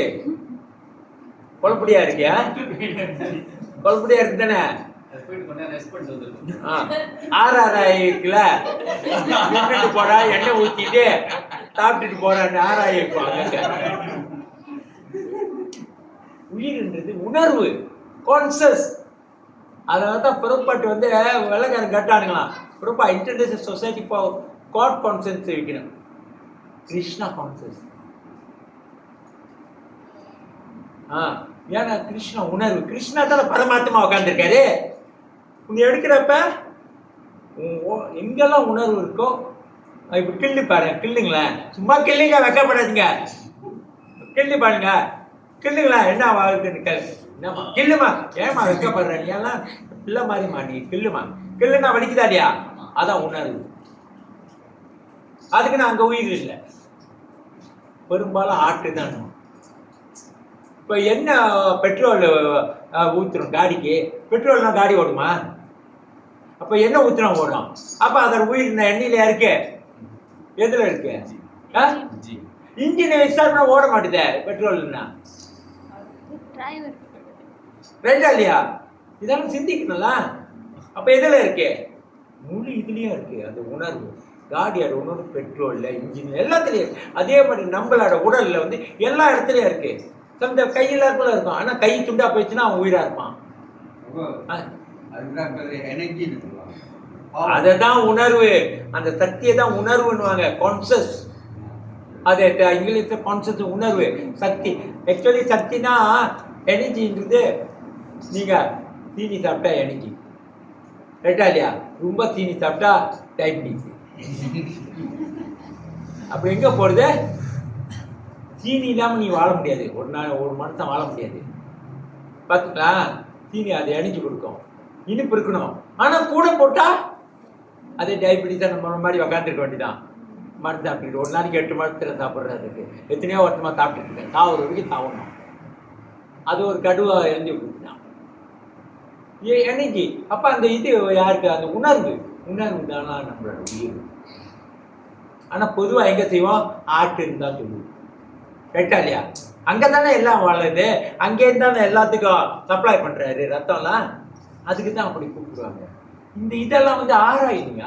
குழப்படியா இருக்கியா? குழப்படியா இருக்கு தானே? ஆறாயிரம் இருக்குல்ல, நின்றுட்டு போறா, எண்ணெய் ஊற்றிட்டு சாப்பிட்டுட்டு போறான்னு ஆறாயிரம் இருப்பாங்க. உயிர்ன்றது உணர்வு, கான்சியஸ். அதனால தான் புறப்பாட்டு வந்து வெள்ளக்காரன் கட்டானுங்களாம். புறப்பா international society for God conscious வைக்கணும், கிருஷ்ணா கான்சியஸ். ஏன்னா கிருஷ்ணா உணர்வு. கிருஷ்ணா தான் பரமாத்மா உட்காந்துருக்காரு. நீ எடுக்கிறப்ப எங்கெல்லாம் உணர்வு இருக்கோ இப்போ கிள்ளி பாரு, கிள்ளுங்களேன். சும்மா கிள்ளிங்க, வைக்கப்படாதீங்க. கிள்ளி பாருங்க, கிள்ளுங்களேன். என்ன வாழ்க்கைன்னு என்னம்மா கிள்ளுமா? ஏமா வைக்கப்படுற? நீ எல்லாம் பிள்ளை மாதிரிமா, நீ கிள்ளுமா. கிள்ளுனா வலிக்குதாடியா? அதான் உணர்வு. அதுக்கு நான் அங்கே உயிர் இல்லை, பெரும்பாலும் ஆட்டு தான். இப்போ என்ன பெட்ரோல் ஊற்றுறோம் காடிக்கு? பெட்ரோல்னா காடி ஓடுமா? அப்போ என்ன ஊற்றுறோம் ஓடும். அப்போ அதோட உயிர் எண்ணெயில இருக்கு, எதில் இருக்கு? இன்ஜின் விசாரணை ஓட மாட்டுதே பெட்ரோல்னா. ரைட்டா இல்லையா? இதெல்லாம் சிந்திக்கணும்ல. அப்போ எதில் இருக்கு? முழு இதுலேயும் இருக்கு அந்த உணர்வு. காடியோட உணர்வு பெட்ரோலில், இன்ஜின் எல்லாத்துலேயும். அதே மாதிரி நம்மளோட உடலில் வந்து எல்லா இடத்துலையும் இருக்கு. இந்த கையில் கூட இருக்கும், ஆனால் கை துண்டா போயிடுச்சுன்னா அவன் உயிரா இருப்பான். அதுதான் உணர்வு. அந்த சக்தியை தான் உணர்வுன்னுவாங்க, கான்சியஸ். அது இங்கிலீஷ்ல கான்சியஸ், உணர்வு, சக்தி. ஆக்சுவலி சக்தினா எனர்ஜின்றது. நீங்க தீனி சாப்பிட்டா எனர்ஜி, ரைட்டா இல்லையா? ரொம்ப தீனி சாப்பிட்டா டயபிட்டிஸ். அப்படி எங்க போறது? தீனி இல்லாமல் நீ வாழ முடியாது. ஒரு மனுஷன் வாழ முடியாது. பார்த்துங்களா? தீனி அதை அணிஞ்சு கொடுக்கும், இனிப்பு இருக்கணும். ஆனால் கூட போட்டால் அதே டயபிட்டிஸாக நம்ம மாதிரி உக்காந்துருக்க வேண்டியதான். மருந்து சாப்பிட்டுட்டு ஒரு நாளைக்கு 8 மணி சாப்பிட்றதுக்கு எத்தனையோ வருஷமாக சாப்பிட்டுட்டு இருக்கேன். சாவுற வரைக்கும் சாப்பிடணும். அது ஒரு கடுவாக எழுதி கொடுத்துட்டான் எனர்ஜி. அப்போ அந்த இது யாருக்கு? அந்த உணர்வு. உணர்வு தானா நம்மளோட உயிர். ஆனால் பொதுவாக எங்கே செய்வோம்? ஆட்டுன்னு தான் சொல்லுவோம், ரைட்டா இல்லையா? அங்கே தானே எல்லாம் வாழுது, அங்கேருந்து தானே எல்லாத்துக்கும் சப்ளை பண்ணுறாரு ரத்தம்லாம். அதுக்கு தான் அப்படி கூப்பிடுவாங்க. இந்த இதெல்லாம் வந்து ஆராயுங்க.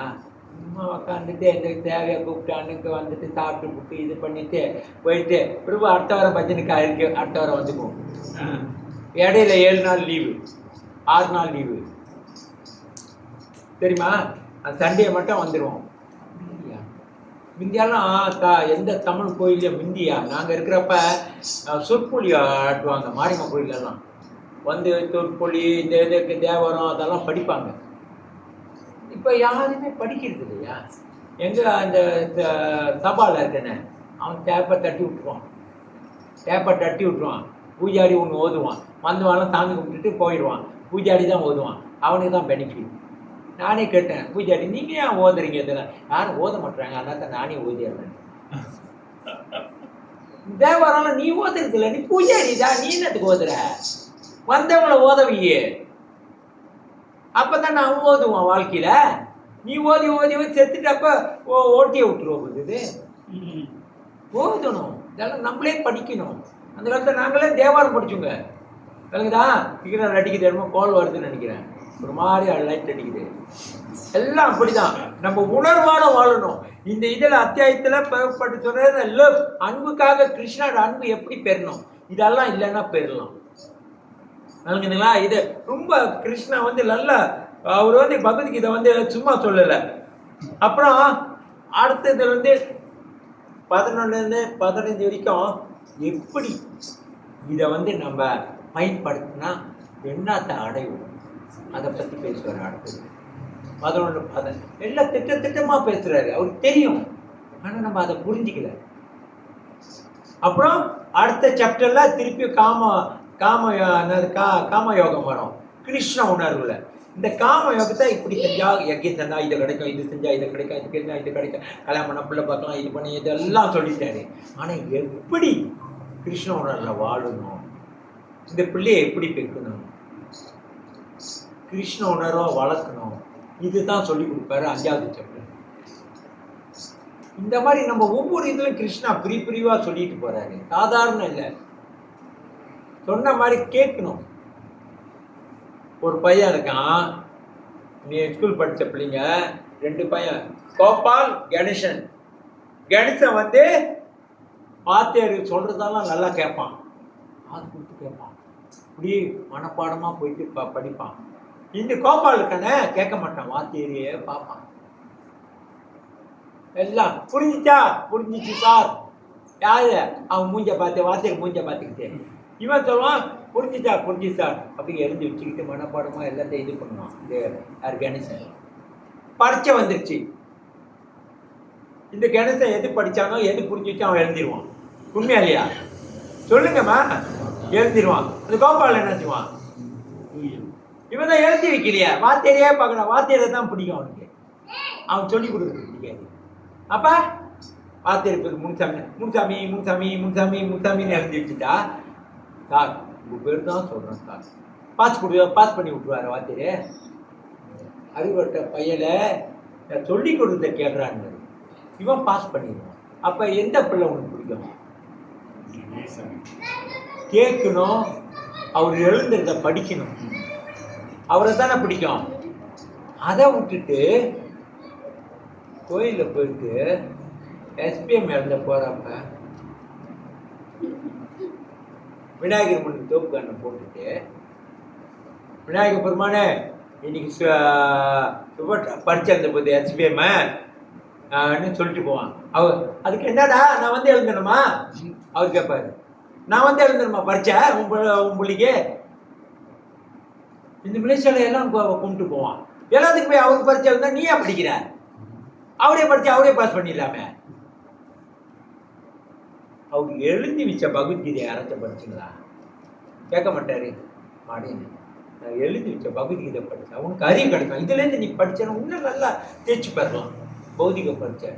சும்மா உக்காந்துட்டு எந்த தேவையாக கூப்பிட்டானுக்கு வந்துட்டு சாப்பிட்டு புட்டு இது பண்ணிட்டு போயிட்டு பிறகு அடுத்த வாரம் பஜனுக்கு இருக்கு, அடுத்த வாரம் வந்துக்குவோம். இடையில 7 நாள் லீவு, 6 நாள் லீவு தெரியுமா? அந்த சண்டே மட்டும் வந்துடுவோம். முந்தியெல்லாம் எந்த தமிழ் கோயிலையும் முந்தியா நாங்கள் இருக்கிறப்ப சொற்பொழி ஆட்டுவாங்க. மாரியம்மன் கோயிலெல்லாம் வந்து சொற்பொழி, இந்த இதுக்கு தேவரம் அதெல்லாம் படிப்பாங்க. இப்போ யாருமே படிக்கிறது இல்லையா? எங்கே அந்த சபாவில் இருக்கேன்னு அவன் டேப்பை தட்டி விட்டுருவான். பூஜாரி ஒன்று ஓதுவான், வந்தவாலாம் சாமி கும்பிட்டுட்டு போயிடுவான். பூஜாரி தான் ஓதுவான், அவனுக்கு தான் பெனிஃபிட். நானே கேட்டேன், பூஜாரி நீங்கள் ஏன் ஓதுறீங்க? இதெல்லாம் யாரும் ஓத மாட்டுறாங்க, அதனால தான் நானே ஓதிடுறேன். தேவரெல்லாம் நீ ஓதுறது இல்லை, நீ பூஜாரி தான், நீ என்னத்துக்கு ஓதுற? வந்தவங்கள ஓதவியே, அப்பதான் நான் ஓதுவான் வாழ்க்கையில. நீ ஓதி செத்துட்டப்ப ஓட்டிய விட்டுருவோம். இது ஓதணும், இதெல்லாம் நம்மளே படிக்கணும். அந்த காலத்தில் நாங்களே தேவாரம் படிச்சோங்க. விளங்குதா? சிக்னல் அடிக்குது, என்னமோ கோல் வருதுன்னு நினைக்கிறேன், ஒரு மாதிரி லைட் அடிக்குது. எல்லாம் அப்படிதான், நம்ம உணர்வான வாழணும். இந்த இதில் அத்தியாயத்தில் பெறப்பட்டு சொல்றது லவ், அன்புக்காக கிருஷ்ணோட அன்பு எப்படி பெறணும், இதெல்லாம் இல்லைன்னா பெறலாம். விளங்குதுங்களா? இது ரொம்ப கிருஷ்ணா வந்து நல்ல, அவர் வந்து பகவத்கீதை வந்து சும்மா சொல்லலை. அப்புறம் அடுத்ததுல வந்து 11 15 வரைக்கும் எப்படி இதை வந்து நம்ம பயன்படுத்தினா என்னத்தை அடைவோம் அதை பற்றி பேசுவார். அடுத்தது 11 15 எல்லாம் திட்டமாக பேசுறாரு, அவருக்கு தெரியும், ஆனால் நம்ம அதை புரிஞ்சிக்கல. அப்புறம் அடுத்த சாப்டர்ல திருப்பி காம யோகம் வரும், கிருஷ்ண உணர்வுல. இந்த காம யோகத்தை இப்படி செஞ்சா யஜ்யம் செஞ்சா இது கிடைக்கும், இது செஞ்சா இது கிடைக்கும், இது செஞ்சா இது கிடைக்கும், கல்யாணம் பண்ண பிள்ளை பார்க்கலாம், இது பண்ணி இதெல்லாம் சொல்லிட்டாரு. ஆனா எப்படி கிருஷ்ண உணர்வுல வாழணும், இந்த பிள்ளையை எப்படி பெக்கணும், கிருஷ்ண உணர்வா வளர்க்கணும், இதுதான் சொல்லி கொடுப்பாரு 5வது சாப்டர். இந்த மாதிரி நம்ம ஒவ்வொரு இதுலையும் கிருஷ்ணா பிரிவா சொல்லிட்டு போறாரு. சாதாரண இல்லை, சொன்ன மாதிரி கேட்கணும். ஒரு பையன் இருக்கான், நீ ஸ்கூல் படித்த பிள்ளைங்க 2 பையன், கோபால் கணேசன். கணேசன் வந்து வாத்தியார் சொல்றதெல்லாம் நல்லா கேட்பான், காது கொடுத்து கேட்பான், இப்படி மனப்பாடமா போயிட்டு படிப்பான். இந்த கோபால் இருக்கானே கேட்க மாட்டான், வாத்தியாரையே பார்ப்பான். எல்லாம் புரிஞ்சிச்சு சார். யாரு? அவன் மூஞ்ச பார்த்து, வாத்தியார் மூஞ்ச பார்த்துக்கிட்டு இவன் சொல்லுவான், புரிஞ்சு சார் அப்படி எழுதி வச்சுக்கிட்டு மனப்பாடமா எல்லாத்தையும் இது பண்ணுவான். இது கணேசன் பரீட்சை வந்துருச்சு. இந்த கணேசன் எது படிச்சானோ எது புரிஞ்சுச்சு அவன் எழுதிடுவான். உண்மையா இல்லையா? சொல்லுங்கம்மா. எழுதிடுவான். அந்த கோபால் என்ன செய்வான்? இவன் தான் எழுதி வைக்கலையா, வாத்தியாரையே பார்க்கணும், வாத்தியாரை தான் பிடிக்கும் அவனுக்கு, அவன் சொல்லி கொடுக்குறது பிடிக்காது. அப்ப வாத்தியார் முன்சாமின்னு எழுதி வச்சுட்டா, சார் உங்கள் பேர் தான் சொல்கிறேன் சார், பாஸ் பண்ணி விட்டுருவாரு வாத்தியார். அறிவுட்ட பையனை சொல்லி கொடுத்த கேட்குறான்னு இவன் பாஸ் பண்ணிடுவான். அப்போ எந்த பிள்ளை உனக்கு பிடிக்கும்? கேட்கணும், அவர் எழுந்துறத படிக்கணும், அவரை தானே பிடிக்கும். அதை விட்டுட்டு கோயிலில் போயிட்டு எஸ்பிஎம் எழுத போகிறப்ப விநாயகர் முன் தோப்பு கண்ணை போட்டுட்டு, விநாயகர் பெருமானே இன்னைக்கு பரிச்சை எழுத போகுது எஸ்பிஎம்னு சொல்லிட்டு போவான். அவர் அதுக்கு என்னடா நான் வந்து எழுதணுமா? அவர் கேட்பாரு, நான் வந்து எழுதணுமா பரிச்சை உங்களுக்கு? இந்த மினிஸ்டர் எல்லாம் கும்பிட்டு போவான். எல்லாத்துக்கும் போய் அவருக்கு பரிச்சை எழுந்தா நீ ஏன் படிக்கிற? அவரே படிச்சு அவரே பாஸ் பண்ணிடலாமே. அவர் எழுதி வச்ச பகவத்கீதை யாராச்சும் படிச்சுங்களா? கேட்க மாட்டாரு. மாடின்னு நான் எழுதி வச்ச பகவத்கீதை படித்தேன், உனக்கு அறிவு கிடைக்கும், இதுலேருந்து நீ படிச்சேன்னா இன்னும் நல்லா தேய்ச்சி பெறலாம். பௌதிக பரிச்சை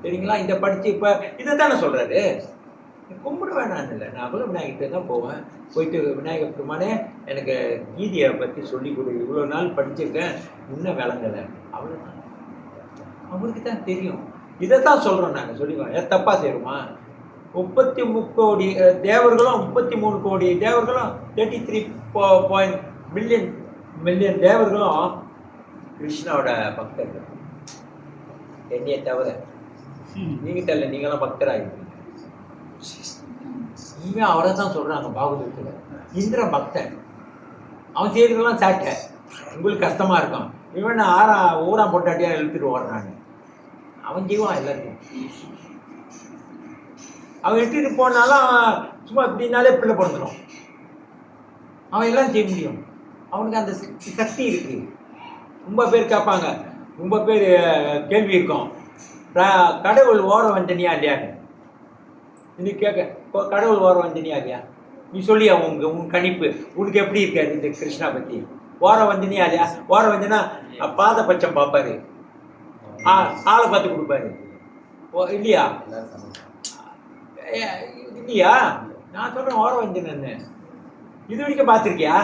சரிங்களா? இதை படித்து இப்போ இதை தானே சொல்கிறாரு. கும்பிட வேணான்னு இல்லை, நான் அவ்வளோ விநாயகர்கிட்ட தான் போவேன். போயிட்டு விநாயகர் பெருமானே எனக்கு கீதையை பற்றி சொல்லி கொடு, இவ்வளோ நாள் படிச்சிருக்கேன் இன்னும் விளங்கலை, அவ்வளோதான். அவங்களுக்கு தான் தெரியும். இதை தான் சொல்கிறோம் நாங்கள். சொல்லிக்குவோம், ஏன் தப்பாக செய்வோமா? 33 கோடி தேவர்களும் 33 கோடி தேவர்களும் 33 மில்லியன் தேவர்களும் கிருஷ்ணாவோட பக்தர்கள். என்னைய தவிர. நீங்கள் தெரியல, நீங்களாம் பக்தராகிருக்கீங்க. உண்மையாக அவரை தான் சொல்கிறாங்க பாகவதத்தில். இந்திர பக்தன், அவன் செய்கிறதெல்லாம் சாட்டை, உங்களுக்கு கஷ்டமாக இருக்கும். இவன் ஊராம் பொட்டாட்டியாக இழுத்துட்டு ஓடுறான்னு அவன் செய்வான் எல்லாருக்கும். அவன் இட்டுட்டு போனாலும் சும்மா இப்படினாலே பிள்ளை பிறந்துடும். அவன் எல்லாம் செய்ய முடியும். அவனுக்கு அந்த சக்தி இருக்கு. ரொம்ப பேர் கேட்பாங்க, ரொம்ப பேர் கேள்வி இருக்கும், கடவுள் ஓர வஞ்சனியா இல்லையான்னு. நீ கேட்க கடவுள் ஓர வஞ்சனியா இல்லையா, நீ சொல்லியா உன் கணிப்பு உனக்கு எப்படி இருக்காரு இந்த கிருஷ்ணா பற்றி? ஓர வஞ்சனியா இல்லையா? ஓர வஞ்சனா பாத பட்சம் பார்ப்பாரு, ஆளை பார்த்து கொடுப்பாரு. இல்லையா? இல்லையா? நான் சொல்கிறேன் ஓர வஞ்சனன்னு. இது வரைக்கும் பார்த்துருக்கியா?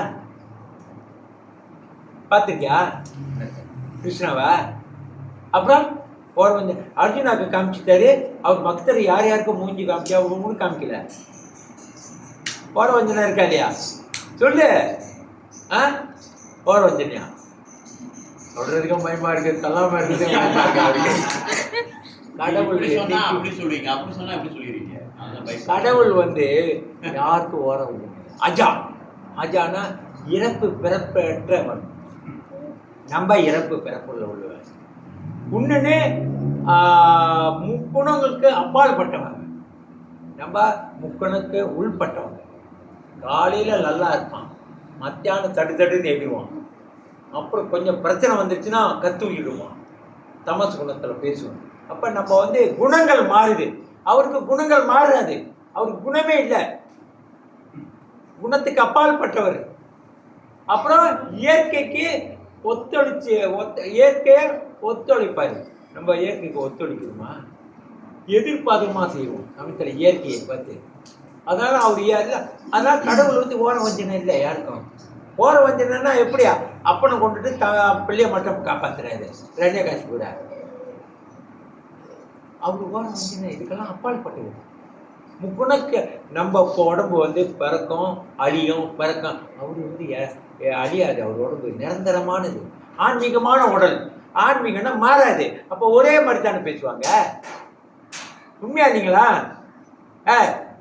கிருஷ்ணாவா? அப்புறம் ஓர வஞ்சன் அர்ஜுனாவுக்கு காமிச்சிட்டாரு. அவர் பக்தர் யார் யாருக்கும் மூஞ்சி காமிச்சா அவங்களுக்கு காமிக்கல. ஓர வஞ்சனா இருக்கா இல்லையா? சொல்லு. ஓர வஞ்சனியா? சொல்றதுக்கும் பயமா இருக்கு, தள்ளாம இருக்குது. கடவுள் யாருக்கு ஓர வஞ்சனை? அஜானா இறப்பு பிறப்பற்றவன். நம்ம இறப்பு பிறப்புள்ள உள்ளவன். உன்னே முக்குணங்களுக்கு அப்பாற்பட்டவன். நம்ம முக்குணக்கு உள்பட்டவங்க. காலையில் நல்லா இருப்பான், மத்தியானம் தடுன்னு எகிடுவான். அப்புறம் கொஞ்சம் பிரச்சனை வந்துருச்சுன்னா கத்துவிடுவான், தமசு குணத்தில் பேசுவான். அப்போ நம்ம குணங்கள் மாறுது. அவருக்கு குணங்கள் மாறாது, அவருக்கு குணமே இல்லை, குணத்துக்கு அப்பாற்பட்டவர். அப்புறம் இயற்கைக்கு இயற்கையை ஒத்துழைப்பார். நம்ம இயற்கைக்கு ஒத்துழைக்கணுமா? எதிர்பார்க்கமா செய்வோம் சமயத்தில் இயற்கையை பார்த்து. அதனால அவர் அதனால கடவுள் ஓர வஞ்சனை இல்லை யாருக்கும். ஓர வஞ்சனைன்னா எப்படியா? அப்பனை கொண்டுட்டு பிள்ளைய மட்டும் காப்பாத்துறாரு ரண்யகாசி கூட. அவர் ஓர வஞ்சனை இதுக்கெல்லாம் அப்பாற்பட்டவர். முக்குணக்கு நம்ம உடம்பு பிறக்கும் அழியும், பிறக்கும். அவர் அழியாது. அவர் உடம்பு நிரந்தரமானது, ஆன்மீகமான உடல். ஆன்மீகம்னா மாறாது. அப்போ ஒரே மாதிரி தானே பேசுவாங்க. உண்மையா இல்லைங்களா?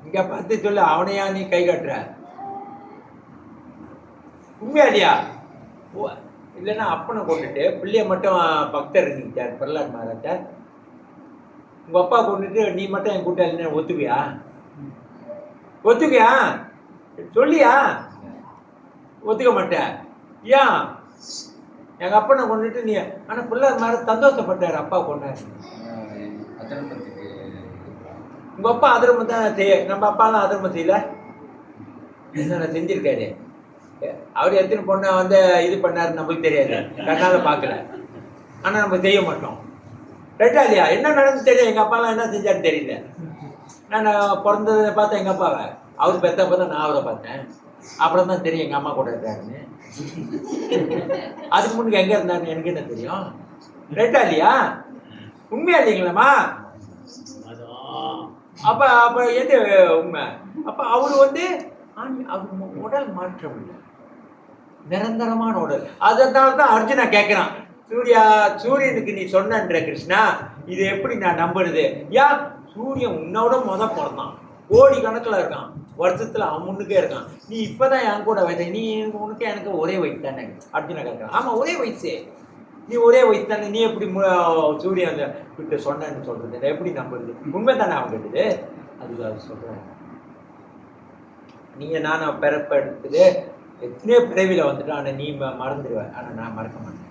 இங்க பார்த்து சொல்லு, அவனையா நீ கை காட்டுற? உண்மையா இல்லையா? இல்லைன்னா அப்பனை கொண்டுட்டு பிள்ளைய மட்டும் பக்தர் இருந்துட்டார் பிரகலாத் மகாராஜார். உங்க அப்பா கொண்டுட்டு நீ மட்டும் என் கூட்டாளி ஒத்துவியா? சொல்லியா? ஒத்துக்க மாட்டேன். ஏன்? எங்க அப்பனை கொண்டுட்டு நீ. ஆனா பிள்ளையார் மாதிரி சந்தோஷப்பட்டார் அப்பா கொண்டாரு. உங்க அப்பா அதர்மம் தான் செய்ய. நம்ம அப்பாலாம் அதர்மம் செய்யல, என்ன செஞ்சிருக்காரு. அவர் எத்தனை பொண்ணை இது பண்ணாரு நம்மளுக்கு தெரியாது, கண்ணால பார்க்கல. ஆனா நம்ம செய்ய மாட்டோம். ரைட்டா இல்லையா? என்ன நடந்து தெரியும். எங்க அப்பாலாம் என்ன செஞ்சாரு தெரியல. நான் பிறந்ததை பார்த்தேன் எங்கள் அப்பாவை. அவர் பெற்றப்ப தான் நான் அவரை பார்த்தேன். அப்புறம் தான் தெரியும் எங்கள் அம்மா கூட இருக்காருன்னு. அதுக்கு முன்னுக்கு எங்கே இருந்தாருன்னு எனக்கு என்ன தெரியும். ரைட்டா இல்லையா? உண்மையா இல்லைங்களாம்மா? அப்போ எது உண்மை? அப்போ அவர் அவர் உடல் மாற்றம் இல்லை, நிரந்தரமான உடல். அதனால தான் அர்ஜுனா கேட்குறான், சூரியனுக்கு நீ சொன்னன்ற கிருஷ்ணா, இது எப்படி நான் நம்புறது? ஏன் சூரியன் உன்னோட பிறந்தான், கோடி கணக்கில் இருக்கான், வருஷத்தில் அவன் முன்னுக்கே இருக்கான். நீ இப்போதான் என் கூட வயசு, நீ உனக்கு எனக்கு ஒரே வயசு தானே? அர்ஜுனா கேட்குறான். ஆமாம் ஒரே வயசு, நீ ஒரே வயசு தானே, நீ எப்படி சூரியன் விட்டு சொன்னேன்னு சொல்றது? எப்படி நம்புறது? உண்மை தானே அவன் கேட்டுது. அதுக்காக சொல்கிறேன், நீங்கள் நானும் பிறப்பெடுத்துது எத்தனையோ பிறவியில் வந்துட்டு, ஆனால் நீ மறந்துடுவேன், ஆனால் நான் மறக்க மாட்டேன்.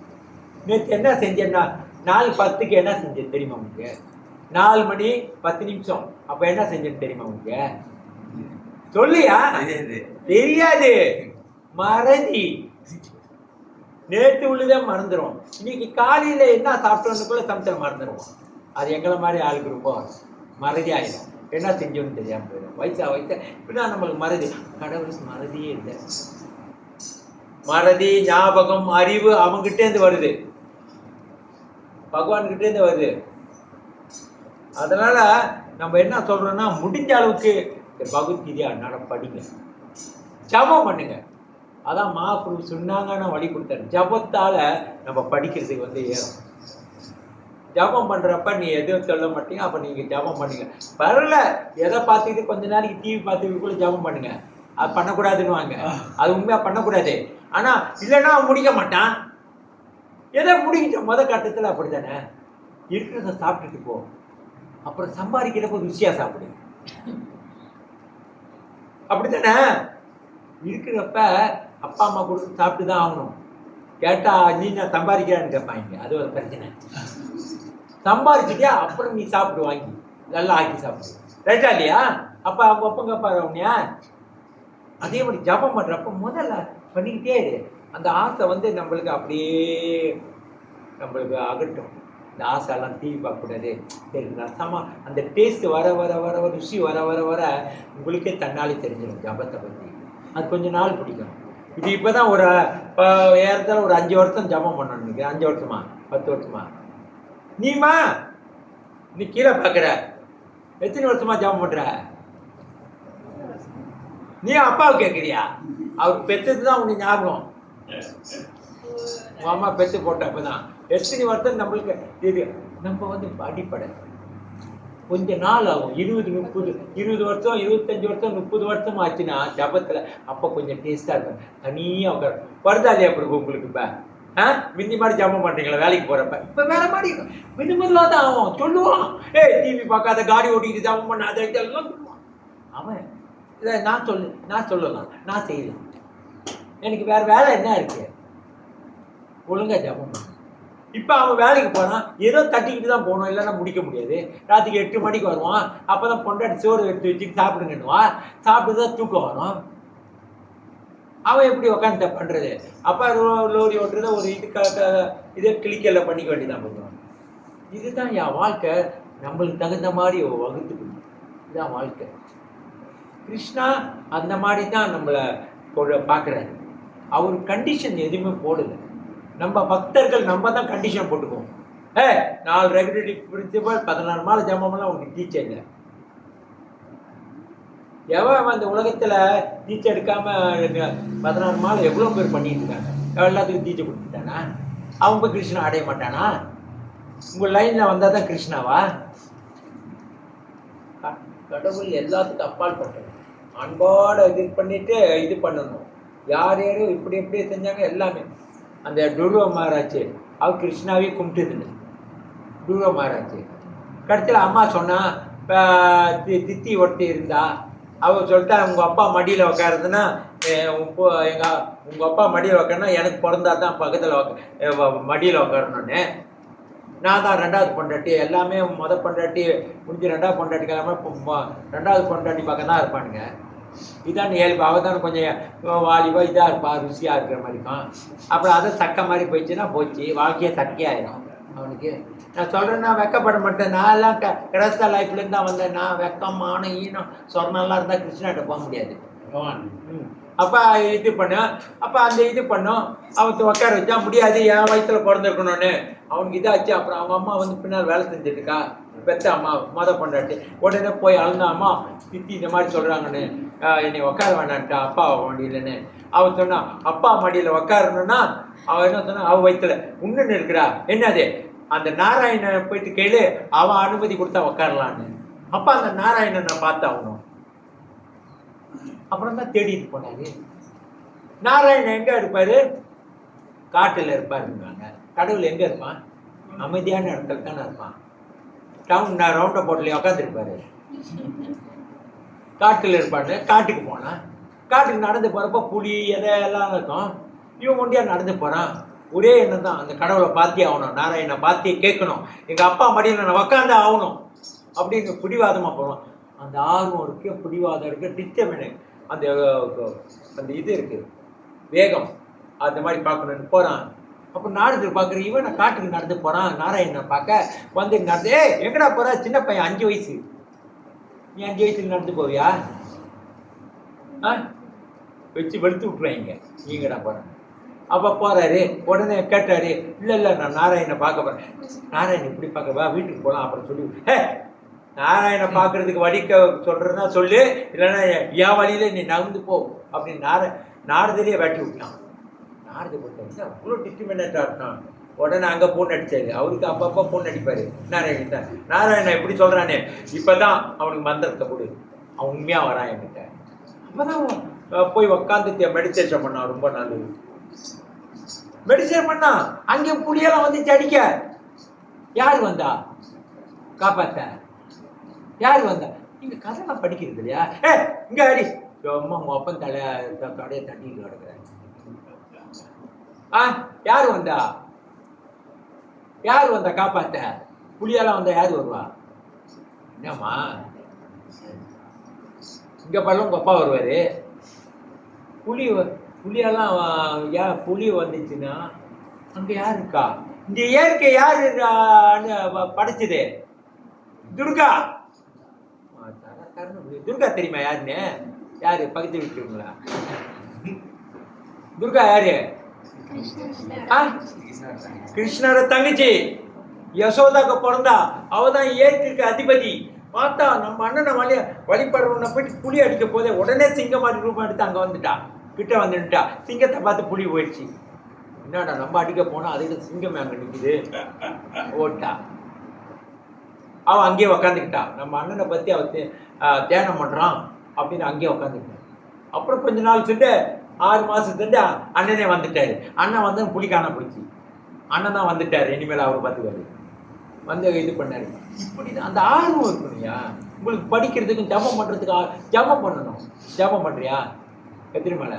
நேற்று என்ன செஞ்சேன்னா 4:10 என்ன செஞ்சேன் தெரியுமா உங்களுக்கு? 4 மணி 10 நிமிஷம். அப்போ என்ன செஞ்சேன்னு தெரியுமா உங்களுக்கு? சொல்லியா? தெரியாது, மறதி. நேற்று உள்ளதான் மறந்துடும். இன்னைக்கு காலையில் என்ன சாப்பிட்டோன்னுக்குள்ள சமைச்சல் மறந்துடுவோம். அது எங்களை மாதிரி ஆளுக்கு ரொம்ப மறதி ஆகிடும். என்ன செஞ்சோன்னு தெரியாமல் போயிடும். வயசா இப்படிதான் நம்மளுக்கு மறதி. கடவுளுக்கு மறதியே இல்லை. மறதி, ஞாபகம், அறிவு அவங்ககிட்டேருந்து வருது, பகவான்கிட்டேருந்து வருது. அதனால நம்ம என்ன சொல்றோம்னா, முடிஞ்ச அளவுக்கு பகவத்கீதையை அன்னாட படிங்க, ஜபம் பண்ணுங்க. அதான் மகாபுரு சொன்னாங்கன்னு வழி கொடுத்தாரு. ஜபத்தால நம்ம படிக்கிறதுக்கு ஏறும். ஜபம் பண்ணுறப்ப நீ எதுவும் சொல்ல மாட்டீங்க, அப்போ நீங்கள் ஜபம் பண்ணுங்க. வரல எதை பார்த்துக்கிட்டு கொஞ்ச நாளைக்கு டிவி பார்த்துக்கிட்டு கூட ஜபம் பண்ணுங்க. அது பண்ணக்கூடாதுன்னுவாங்க. அது உண்மையாக பண்ணக்கூடாது. ஆனால் இல்லைன்னா அவன் முடிக்க மாட்டான். எதை முடிக்கிட்ட கட்டத்தில் அப்படி தானே இருக்கிறத சாப்பிட்டுட்டு போ, அப்புறம் சம்பாதிக்கிறப்ப ருசியாக சாப்பிடு. அப்படி தானே இருக்கிறப்ப அப்பா அம்மா கொடுத்து சாப்பிட்டு தான் ஆகணும். கேட்டா நீ நான் சம்பாதிக்கிறான்னு கேட்பாங்க. அது ஒரு பிரச்சனை. சம்பாதிச்சுட்டியா அப்புறம் நீ சாப்பிடு, வாங்கி நல்லா ஆக்கி சாப்பிடு. ரைட்டா இல்லையா? அப்போ அவங்க அப்பங்க பாரு அவனையா. அதே மாதிரி ஜபம் பண்ணுறப்ப முதல்ல பண்ணிக்கிட்டே இரு. அந்த ஆசை நம்மளுக்கு அப்படியே நம்மளுக்கு அகட்டும். இந்த ஆசைலாம் டிவி பார்க்கக்கூடாது, சரி ரசமாக அந்த டேஸ்ட் வர வர வர வர ருசி வர வர வர உங்களுக்கே தன்னாலே தெரிஞ்சிடும் ஜபத்தை பற்றி. அது கொஞ்சம் நாள் பிடிக்கும். இது இப்போ தான் ஒரு ஏறத்தால ஒரு 5 வருஷம் ஜபம் பண்ணணும். 5 வருஷமா 10 வருஷமா நீமா நீ கீழே பார்க்குற எத்தனை வருஷமா ஜபம் பண்ணுற? நீ அப்பாவை கேட்குறியா? அவர் பெற்றது தான் உனக்கு ஞாபகம். உங்கள் அம்மா பெற்று போட்டப்போ தான் எத்தனை வருஷம் நம்மளுக்கு இது நம்ம அடிப்படை கொஞ்சம் நாள் ஆகும். 20 30 20 வருஷம் 25 வருஷம் 30 வருஷம் ஆச்சுன்னா ஜபத்தில் அப்போ கொஞ்சம் டேஸ்ட்டாக இருக்கும். தனியாக உட்கார வருதா இல்லையா? அப்புறம் உங்களுக்கு இப்போ மிந்தி மாதிரி ஜபம் பண்ணுறீங்களா வேலைக்கு போகிறப்ப? இப்போ வேறு மாதிரி மெதுமெதுவாக தான் ஆகும். சொல்லுவான், டிவி பார்க்காத, காடி ஓட்டிக்கிட்டு ஜபம் பண்ணாத, இதெல்லாம் சொல்லுவான் அவன். இதை நான் சொல்லலாம், நான் செய்யலாம். எனக்கு வேறு வேலை என்ன இருக்கு? ஒழுங்காக ஜபம் பண்ண. இப்போ அவன் வேலைக்கு போனான், ஏதோ தட்டிக்கிட்டு தான் போகணும், இல்லைன்னா முடிக்க முடியாது. ராத்திரிக்கு 8 மணிக்கு வருவான். அப்போ தான் பொண்டாட்டி சோறு எடுத்து வச்சுட்டு சாப்பிடுங்கன்னுவான். சாப்பிட்டு தான் தூக்கம் வரும். அவன் எப்படி உட்காந்து பண்ணுறது? அப்போ லோரி ஓட்டுறத ஒரு இதை கிளிக்கெல்லாம் பண்ணிக்க வேண்டியதான் பண்ணுவான். இதுதான் என் வாழ்க்கை. நம்மளுக்கு தகுந்த மாதிரி வகுத்துக்கணும். இதுதான் வாழ்க்கை. கிருஷ்ணா அந்த மாதிரி தான் நம்மளை பார்க்குறாரு. அவர் கண்டிஷன் எதுவுமே போடலை. நம்ம பக்தர்கள் நம்ம தான் கண்டிஷன் போட்டுக்குவோம். 4 ரெகுலேட்டிவ் பிரின்சிபல் 16 மாலை ஜபமெல்லாம் உனக்கு டீச்சர் இல்லை. எவன் அந்த உலகத்தில் டீச்சர் எடுக்காமல் 16 மாலை எவ்வளோ பேர் பண்ணிட்டு இருக்காங்க. எல்லாத்துக்கும் டீச்சர் கொடுத்துட்டானா? அவன் போய் கிருஷ்ணா அடைய மாட்டானா? உங்கள் லைனில் வந்தால் தான் கிருஷ்ணாவா? கடவுள் எல்லாத்துக்கும் அப்பால் பட்டது. அன்பாட இது பண்ணிட்டு இது பண்ணணும். யார் யாரும் இப்படி எப்படி செஞ்சாங்க எல்லாமே. அந்த துருவ மகாராஜ் அவர் கிருஷ்ணாவே கும்பிட்டுதுன்னு துருவ மகாராஜ். கடைசியில் அம்மா சொன்னா, தித்தி ஒருத்தி இருந்தா, அவள் சொல்லிட்டா உங்கள் அப்பா மடியில் உட்காருதுன்னா உங்கள் அப்பா மடியில் உட்காருன்னா எனக்கு பிறந்தா தான் பக்கத்தில் மடியில் உட்காரணுன்னு. நான் தான் 2வது பொண்டாட்டி. எல்லாமே பொண்டாட்டி முடிஞ்சு 2வது பொண்டாட்டி கிளம்ப 2வது பொண்டாட்டி பக்கம் தான் இருப்பானுங்க. இதான் இயல்பு. அவள் தான் கொஞ்சம் வாலிபா இதாக இருப்பா, ருசியாக இருக்கிற மாதிரிக்கும். அப்புறம் அதை சக்கை மாதிரி போயிடுச்சுன்னா போச்சு, வாழ்க்கையே சக்கையாயிடும் அவனுக்கு. நான் சொல்கிறேன்னா வெக்கப்பட மாட்டேன். நான் எல்லாம் கிரஸ்த லைஃப்லேருந்து தான் வந்தேன். நான் வெக்கமான ஈனம் சொன்னெல்லாம் இருந்தால் கிருஷ்ணாட்ட போக முடியாது. அப்போ இது பண்ணேன். அப்போ அந்த இது பண்ணோம். அவன் உட்கார வச்சா முடியாது, என் வயிற்றில் பிறந்திருக்கணும்னு அவனுக்கு இதாச்சு. அப்புறம் அவங்க அம்மா பின்னால் வேலை செஞ்சுட்டுருக்கா, பெத்த அம்மா பொண்டாட்டி. உடனே போய் அழுந்தா, அம்மா தித்தி இந்த மாதிரி சொல்கிறாங்கன்னு, என்னை உட்கார வேண்டான்ட்டா அப்பா மடியிலன்னு. அவன் சொன்னான், அப்பா மடியில் உட்காரணுன்னா அவன் என்ன சொன்னான், அவள் வயிற்றுல உண்ணுன்னு இருக்கிறா. என்னது? அந்த நாராயணனை போயிட்டு கேளு, அவன் அனுமதி கொடுத்தா உட்காரலான்னு. அப்போ அந்த நாராயணனை நான் பார்த்தாகணும். அப்புறம் தான் தேடிட்டு போனாரு. நாராயணன் எங்கே இருப்பார்? காட்டில் இருப்பாருங்க. கடவுள் எங்கே இருப்பான்? அமைதியான இடத்துல தானே இருப்பான். டவுன் ரவுண்ட போட்டில் உட்காந்துருப்பாரு. காட்டில் இருப்பாரு. காட்டுக்கு போனான். காட்டுக்கு நடந்து போகிறப்ப புலி எதையெல்லாம் இருக்கும். இவன் ஒண்டியாக நடந்து போகிறான். ஒரே எண்ணம் தான், அந்த கடவுளை பார்த்தே ஆகணும், நாராயணனை பார்த்தே கேட்கணும், எங்கள் அப்பா மடியில் நான் உட்காந்து ஆகணும் அப்படின்னு பிடிவாதமாக போகிறான். அந்த ஆர்வம் இருக்குது, பிடிவாதம் இருக்குது, டிஸ்டர்பன், அந்த அந்த இது இருக்குது, வேகம், அந்த மாதிரி பார்க்கணுன்னு போகிறான். அப்போ நாடுது பார்க்குற இவன் நான் காட்டுக்கு நடந்து போகிறான். நாராயணனை பார்க்க நடந்து, எங்கடா போகிறா? சின்ன பையன் 5 வயசு. நீ 5 வயசுல நடந்து போவியா? வச்சு வெளுத்து விட்ருவாங்க. நீங்கடா போகிறேன். அப்போ போகிறாரு. உடனே கேட்டார், இல்லை நான் நாராயணனை பார்க்க போகிறேன். நாராயணன் இப்படி பார்க்க வா, வீட்டுக்கு போகலாம் அப்புறம் சொல்லி, நாராயணனை பார்க்குறதுக்கு வடிக்க சொல்கிறதுனா சொல்லு, இல்லைன்னா என் வழியில் நீ நகர்ந்து போ அப்படின்னு நாரதிலேயே வெட்டி விட்டான். நாரதி போட்டாங்க அவ்வளோ டிஸ்டிமினேட்டாக இருக்கான். உடனே அங்கே பொண்ணு அடித்தார். அவருக்கு அப்பப்போ பொண்ணு அடிப்பார் நாராயணன். நாராயணன் எப்படி சொல்கிறானே, இப்போ தான் அவனுக்கு மந்திரத்தை கொடு, அவன் உண்மையாக வரான் என்கிட்ட. அப்போ தான் போய் உக்காந்து மெடிடேஷன் பண்ணான். ரொம்ப நல்லது மெடிடேஷன் பண்ணான். அங்கே புளியெல்லாம் வந்துச்சு அடிக்க. யார் வந்தா காப்பாத்த? யார் வந்தா? நீங்கள் கதைலாம் படிக்கிறது இல்லையா? இங்கே அடி சும்மா உங்கள் அப்பன் தலையை தட்டிட்டு கிடக்குற. யார் வந்தா? யார் வந்தா காப்பாத்த? புளியெல்லாம் வந்தா யார் வருவா? என்னம்மா இங்கே பாருங்க, உங்கள் அப்பா வருவார். புளியெல்லாம் புளி வந்துச்சுன்னா அங்கே யார் இருக்கா? இந்த இயற்கை யார் படைச்சது? துர்கா. துர்கா தெரியுமா யாருன்னு? யாரு? பக்கத்து வீட்டுங்களா? துர்கா யாரு? கிருஷ்ணரோட தங்கச்சி யசோதாக்கு பிறந்தா. அவதான் இயற்கைக்கு அதிபதி. பார்த்தா நம்ம அண்ணனை வழிபடுறவனை போயிட்டு புளி அடிக்க போதே உடனே சிங்கம் மாதிரி ரூபம் எடுத்து அங்கே வந்துட்டா. கிட்ட வந்துட்டா. சிங்கத்தை பார்த்து புளி போயிடுச்சு. என்னடா நம்ம அடிக்க போனா அதுக்கு சிங்கம் அங்கே நிற்குது, ஓட்டா. அவன் அங்கேயே உக்காந்துக்கிட்டா. நம்ம அண்ணனை பற்றி அவ தியானம் பண்ணுறான் அப்படின்னு அங்கேயே உக்காந்துக்கிட்டான். அப்புறம் கொஞ்ச நாள் சென்று 6 மாதத்துட்டு அண்ணனே வந்துட்டார். அண்ணன் வந்து புளி காண போயிடுச்சு. அண்ணன் தான் வந்துட்டார். இனிமேல் அவர் பார்த்துக்காரு வந்து இது பண்ணார். இப்படி அந்த ஆர்வம் இருக்கணும்யா உங்களுக்கு. படிக்கிறதுக்கும் ஜபம் பண்ணுறதுக்கு ஜபம் பண்ணணும். ஜபம் பண்ணுறியா? எத்தனை மேலே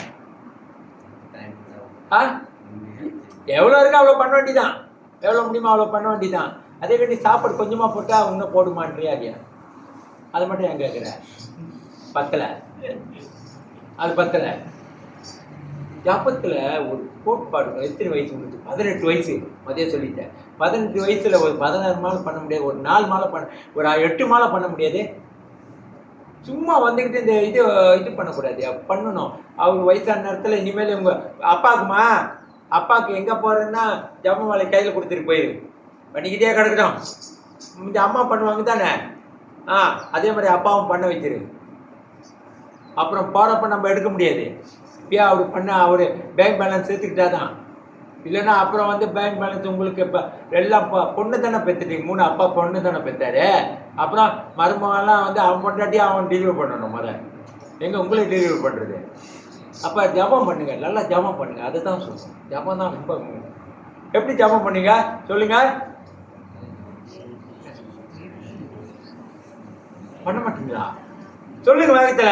எவ்வளோ இருக்கா அவ்வளோ பண்ண வேண்டிதான். எவ்வளோ முடியுமோ அவ்வளோ பண்ண வேண்டிதான். அதே கட்டி சாப்பாடு கொஞ்சமாக போட்டால் இன்னும் போடுமான்றியா இல்லையா? அதை மட்டும் ஏன் கேட்குற? பத்தலை, அது பத்தலை. ஜபத்தில் ஒரு கோட்பாடு. எத்தனை வயசு உங்களுக்கு? 18 வயசு. மதியம் சொல்லிட்டேன். 18 வயசில் ஒரு 16 மாலை பண்ண முடியாது, ஒரு 4 மாலை பண்ண, ஒரு 8 மாலை பண்ண முடியாது. சும்மா வந்துக்கிட்டு இந்த இது பண்ணக்கூடாது, பண்ணணும். அவர் வயசான நேரத்தில் இனிமேல் உங்கள் அப்பாவுக்குமா, அப்பாவுக்கு எங்கே போகிறேன்னா ஜப மாலை கையில் கொடுத்துட்டு போயிரு, பண்ணிக்கிட்டே கிடக்கட்டும். இந்த அம்மா பண்ணுவாங்க தானே, அதே மாதிரி அப்பாவும் பண்ண வச்சிரு. அப்புறம் போகிறப்ப நம்ம எடுக்க முடியாது. இப்போயே அவர் பண்ண அவர் பேங்க் பேலன்ஸ் சேர்த்துக்கிட்டா தான். இல்லைன்னா அப்புறம் வந்து பேங்க் பேலன்ஸ் உங்களுக்கு இப்போ எல்லாம் பொண்ணு தானே பெற்றுட்டீங்க. 3 அப்பா பொண்ணு தானே பெற்றாரு. அப்புறம் மருமகெல்லாம் வந்து அவன் பொண்டாட்டி அவன் டெலிவரி பண்ணணும். எங்கே உங்களே டெலிவரி பண்ணுறது? அப்போ ஜபம் பண்ணுங்க, நல்லா ஜபம் பண்ணுங்க. அதுதான் சொல்லுவோம். ஜபம் தான் ரொம்ப. எப்படி ஜபம் பண்ணுங்க சொல்லுங்க? பண்ண மாட்டீங்களா? சொல்லுங்க வேகத்துல.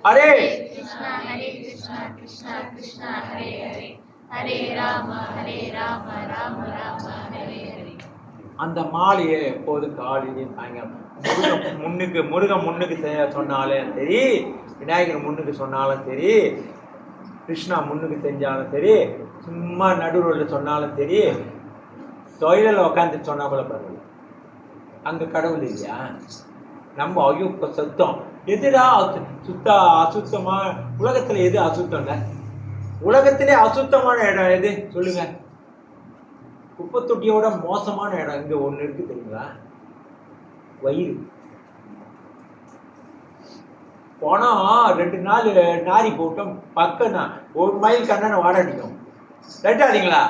ஹரே கிருஷ்ணா ஹரே கிருஷ்ணா கிருஷ்ணா கிருஷ்ணா ஹரே ஹரே ஹரே ராம ராம ராம ஹரே ஹரே. அந்த மாலையை எப்போதும் காலையிலையும் சாயங்காலம் முருகன் முன்னுக்கு சொன்னாலும் சரி, விநாயகர் முன்னுக்கு சொன்னாலும் சரி, கிருஷ்ணா முன்னுக்கு செஞ்சாலும் சரி, சும்மா நடுவில் சொன்னாலும் சரி, தொழிலில் உட்காந்து சொன்னா கூட பரவாயில்ல. அங்கே கடவுள் இல்லையா? நம்ம ஐயோ சுத்தம் எதுடா அசுத்தமா? உலகத்துல எது அசுத்தம்ல? உலகத்திலே அசுத்தமான இடம் எது சொல்லுங்க? குப்பை தொட்டியோட மோசமான இடம் இங்க ஒண்ணு இருக்கு தெரியுங்களா? வயிறு. போனா 2 நாள் நாரி போட்டோம் பக்கம் தான் 1 மைல் கண்ணனை வாடடிக்கும். ரைட்டாதீங்களா?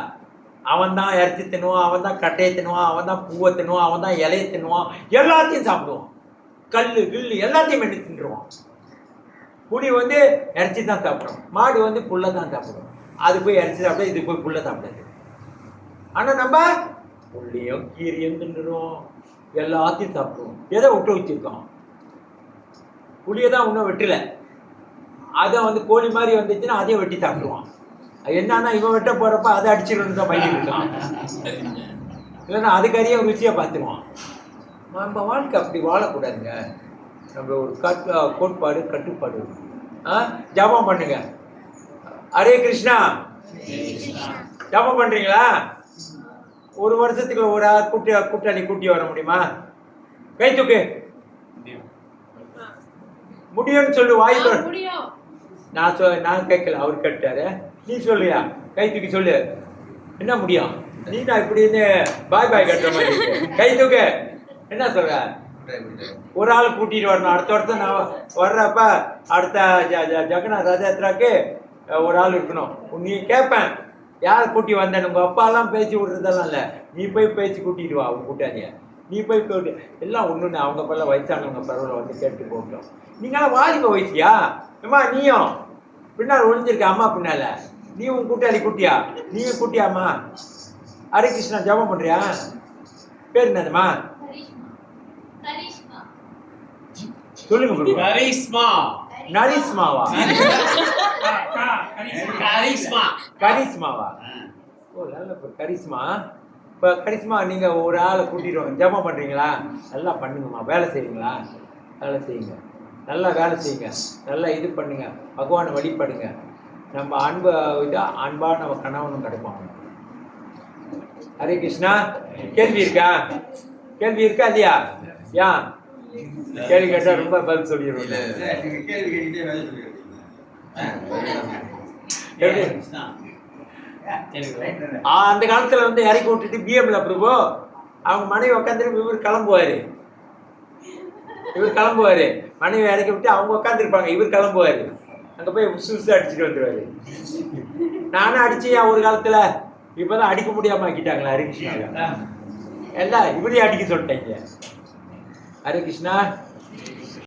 அவன் தான் இறைச்சி தின்னுவான், அவன் தான் கட்டையை தின்னுவான், அவன் தான் பூவை தின்னுவான், அவன் தான் இலையை தின்னுவான், எல்லாத்தையும் சாப்பிடுவான். கல் கில்லு எல்லாத்தையும் மென்று தின்றுவான். புலி வந்து இறைச்சி தான் சாப்பிடும், மாடு வந்து புல்லை தான் சாப்பிடும். அது போய் இறைச்சி சாப்பிட, இது போய் புல்லை சாப்பிடாது. ஆனால் நம்ம புள்ளையும் கீரையும் தின்னுறோம், எல்லாத்தையும் சாப்பிடுவோம். எதை விட்டு வச்சிருக்கோம்? புளியை தான் இன்னும் வெட்டலை. அதை வந்து கோழி மாதிரி வந்துச்சுன்னா அதையும் வெட்டி சாப்பிடுவான். என்னன்னா இவன் வெட்ட போகிறப்ப அதை அடிச்சிடணும் தான் பையன் இருக்கான். இல்லைன்னா அதுக்கறியே ருச்சியை பார்த்துருவான். நம்ம வாழ்க்கை அப்படி வாழக்கூடாதுங்க. நம்ம ஒரு கோட்பாடு கட்டுப்பாடு. ஜபம் பண்ணுங்க. ஹரே கிருஷ்ணா. ஜபம் பண்றீங்களா? 1 வருஷத்துக்கு ஒரு கூட்டாளி கூட்டி வர முடியுமா? கை தூக்கு. முடியும்னு சொல்லு. வாய்ப்பு நான் கேட்கல, அவர் கேட்டாரு. நீ சொல்லியா? கை தூக்கி சொல்லு. என்ன முடியும்? நீ நான் இப்படின்னு பாய் பாய் கட்டுற மாதிரி. கை தூக்கு. என்ன சொல்ற? ஒரு ஆள் கூட்டிட்டு வரணும். அடுத்த வருஷம் நான் வர்றப்ப அடுத்த ஜெகநாத் ரத யாத்திராக்கு ஒரு ஆள் இருக்கணும். நீ கேட்பேன், யாரை கூட்டி வந்தேன்? உங்கள் அப்பாலாம் பேசி விட்றதெல்லாம் இல்லை, நீ போய் பேசி கூட்டிட்டு வா அவங்க கூட்டாளிய. நீ போய் போட்டு எல்லாம் ஒன்றுன்னு அவங்க பல வயசானவங்க பரவாயில்ல வந்து கேட்டு போட்டோம். நீங்களாம் வாலிப வயசியா? ஏம்மா நீயும் பின்னால் ஒழிஞ்சிருக்க அம்மா பின்னால, நீ உன் கூட்டாளி கூட்டியா? நீயும் கூட்டியாம்மா? ஹரே கிருஷ்ணா ஜபம் பண்ணுறியா? பேர் என்னதுமா? சொல்லுங்க bro. கரிஸ்மா. நரிஸ்மாவா? கரிஸ்மா. கரிஸ்மாவா? ஓ நல்ல பேர் கரிஸ்மா. இப்போ கரிஸ்மா நீங்கள் ஒரு ஆளை கூட்டிட்டு வாங்க. ஜபம் பண்ணுறீங்களா? நல்லா பண்ணுங்கம்மா. வேலை செய்வீங்களா? வேலை செய்யுங்க, நல்லா வேலை செய்யுங்க, நல்லா இது பண்ணுங்க, பகவானை வழிபடுங்க. நம்ம அன்பு இதாக அன்பாக நம்ம கணவனும் கிடைப்பாங்க. ஹரே கிருஷ்ணா. கேள்வி இருக்கா? கேள்வி இருக்கா இல்லையா? ஏன் கேள்வி கேட்டால் ரொம்ப பதில் சொல்லிடுவோம். அந்த காலத்தில் வந்து இறக்கி விட்டுட்டு பிஎம்ல பிரபு அவங்க மனைவி உட்காந்துட்டு இவர் கிளம்புவார். மனைவி இறக்கி விட்டு அவங்க உட்காந்துருப்பாங்க, இவர் கிளம்புவார். அங்கே போய் உசு அடிச்சுட்டு வந்துடுவார். நானும் அடிச்சேன் ஒரு காலத்தில், இப்போ தான் அடிக்க முடியாமல் ஆக்கிட்டாங்களா ஹரிகிருஷ்ணா? எல்லாம் இப்படியே அடிக்க சொல்லிட்டேங்க. ஹரே கிருஷ்ணா.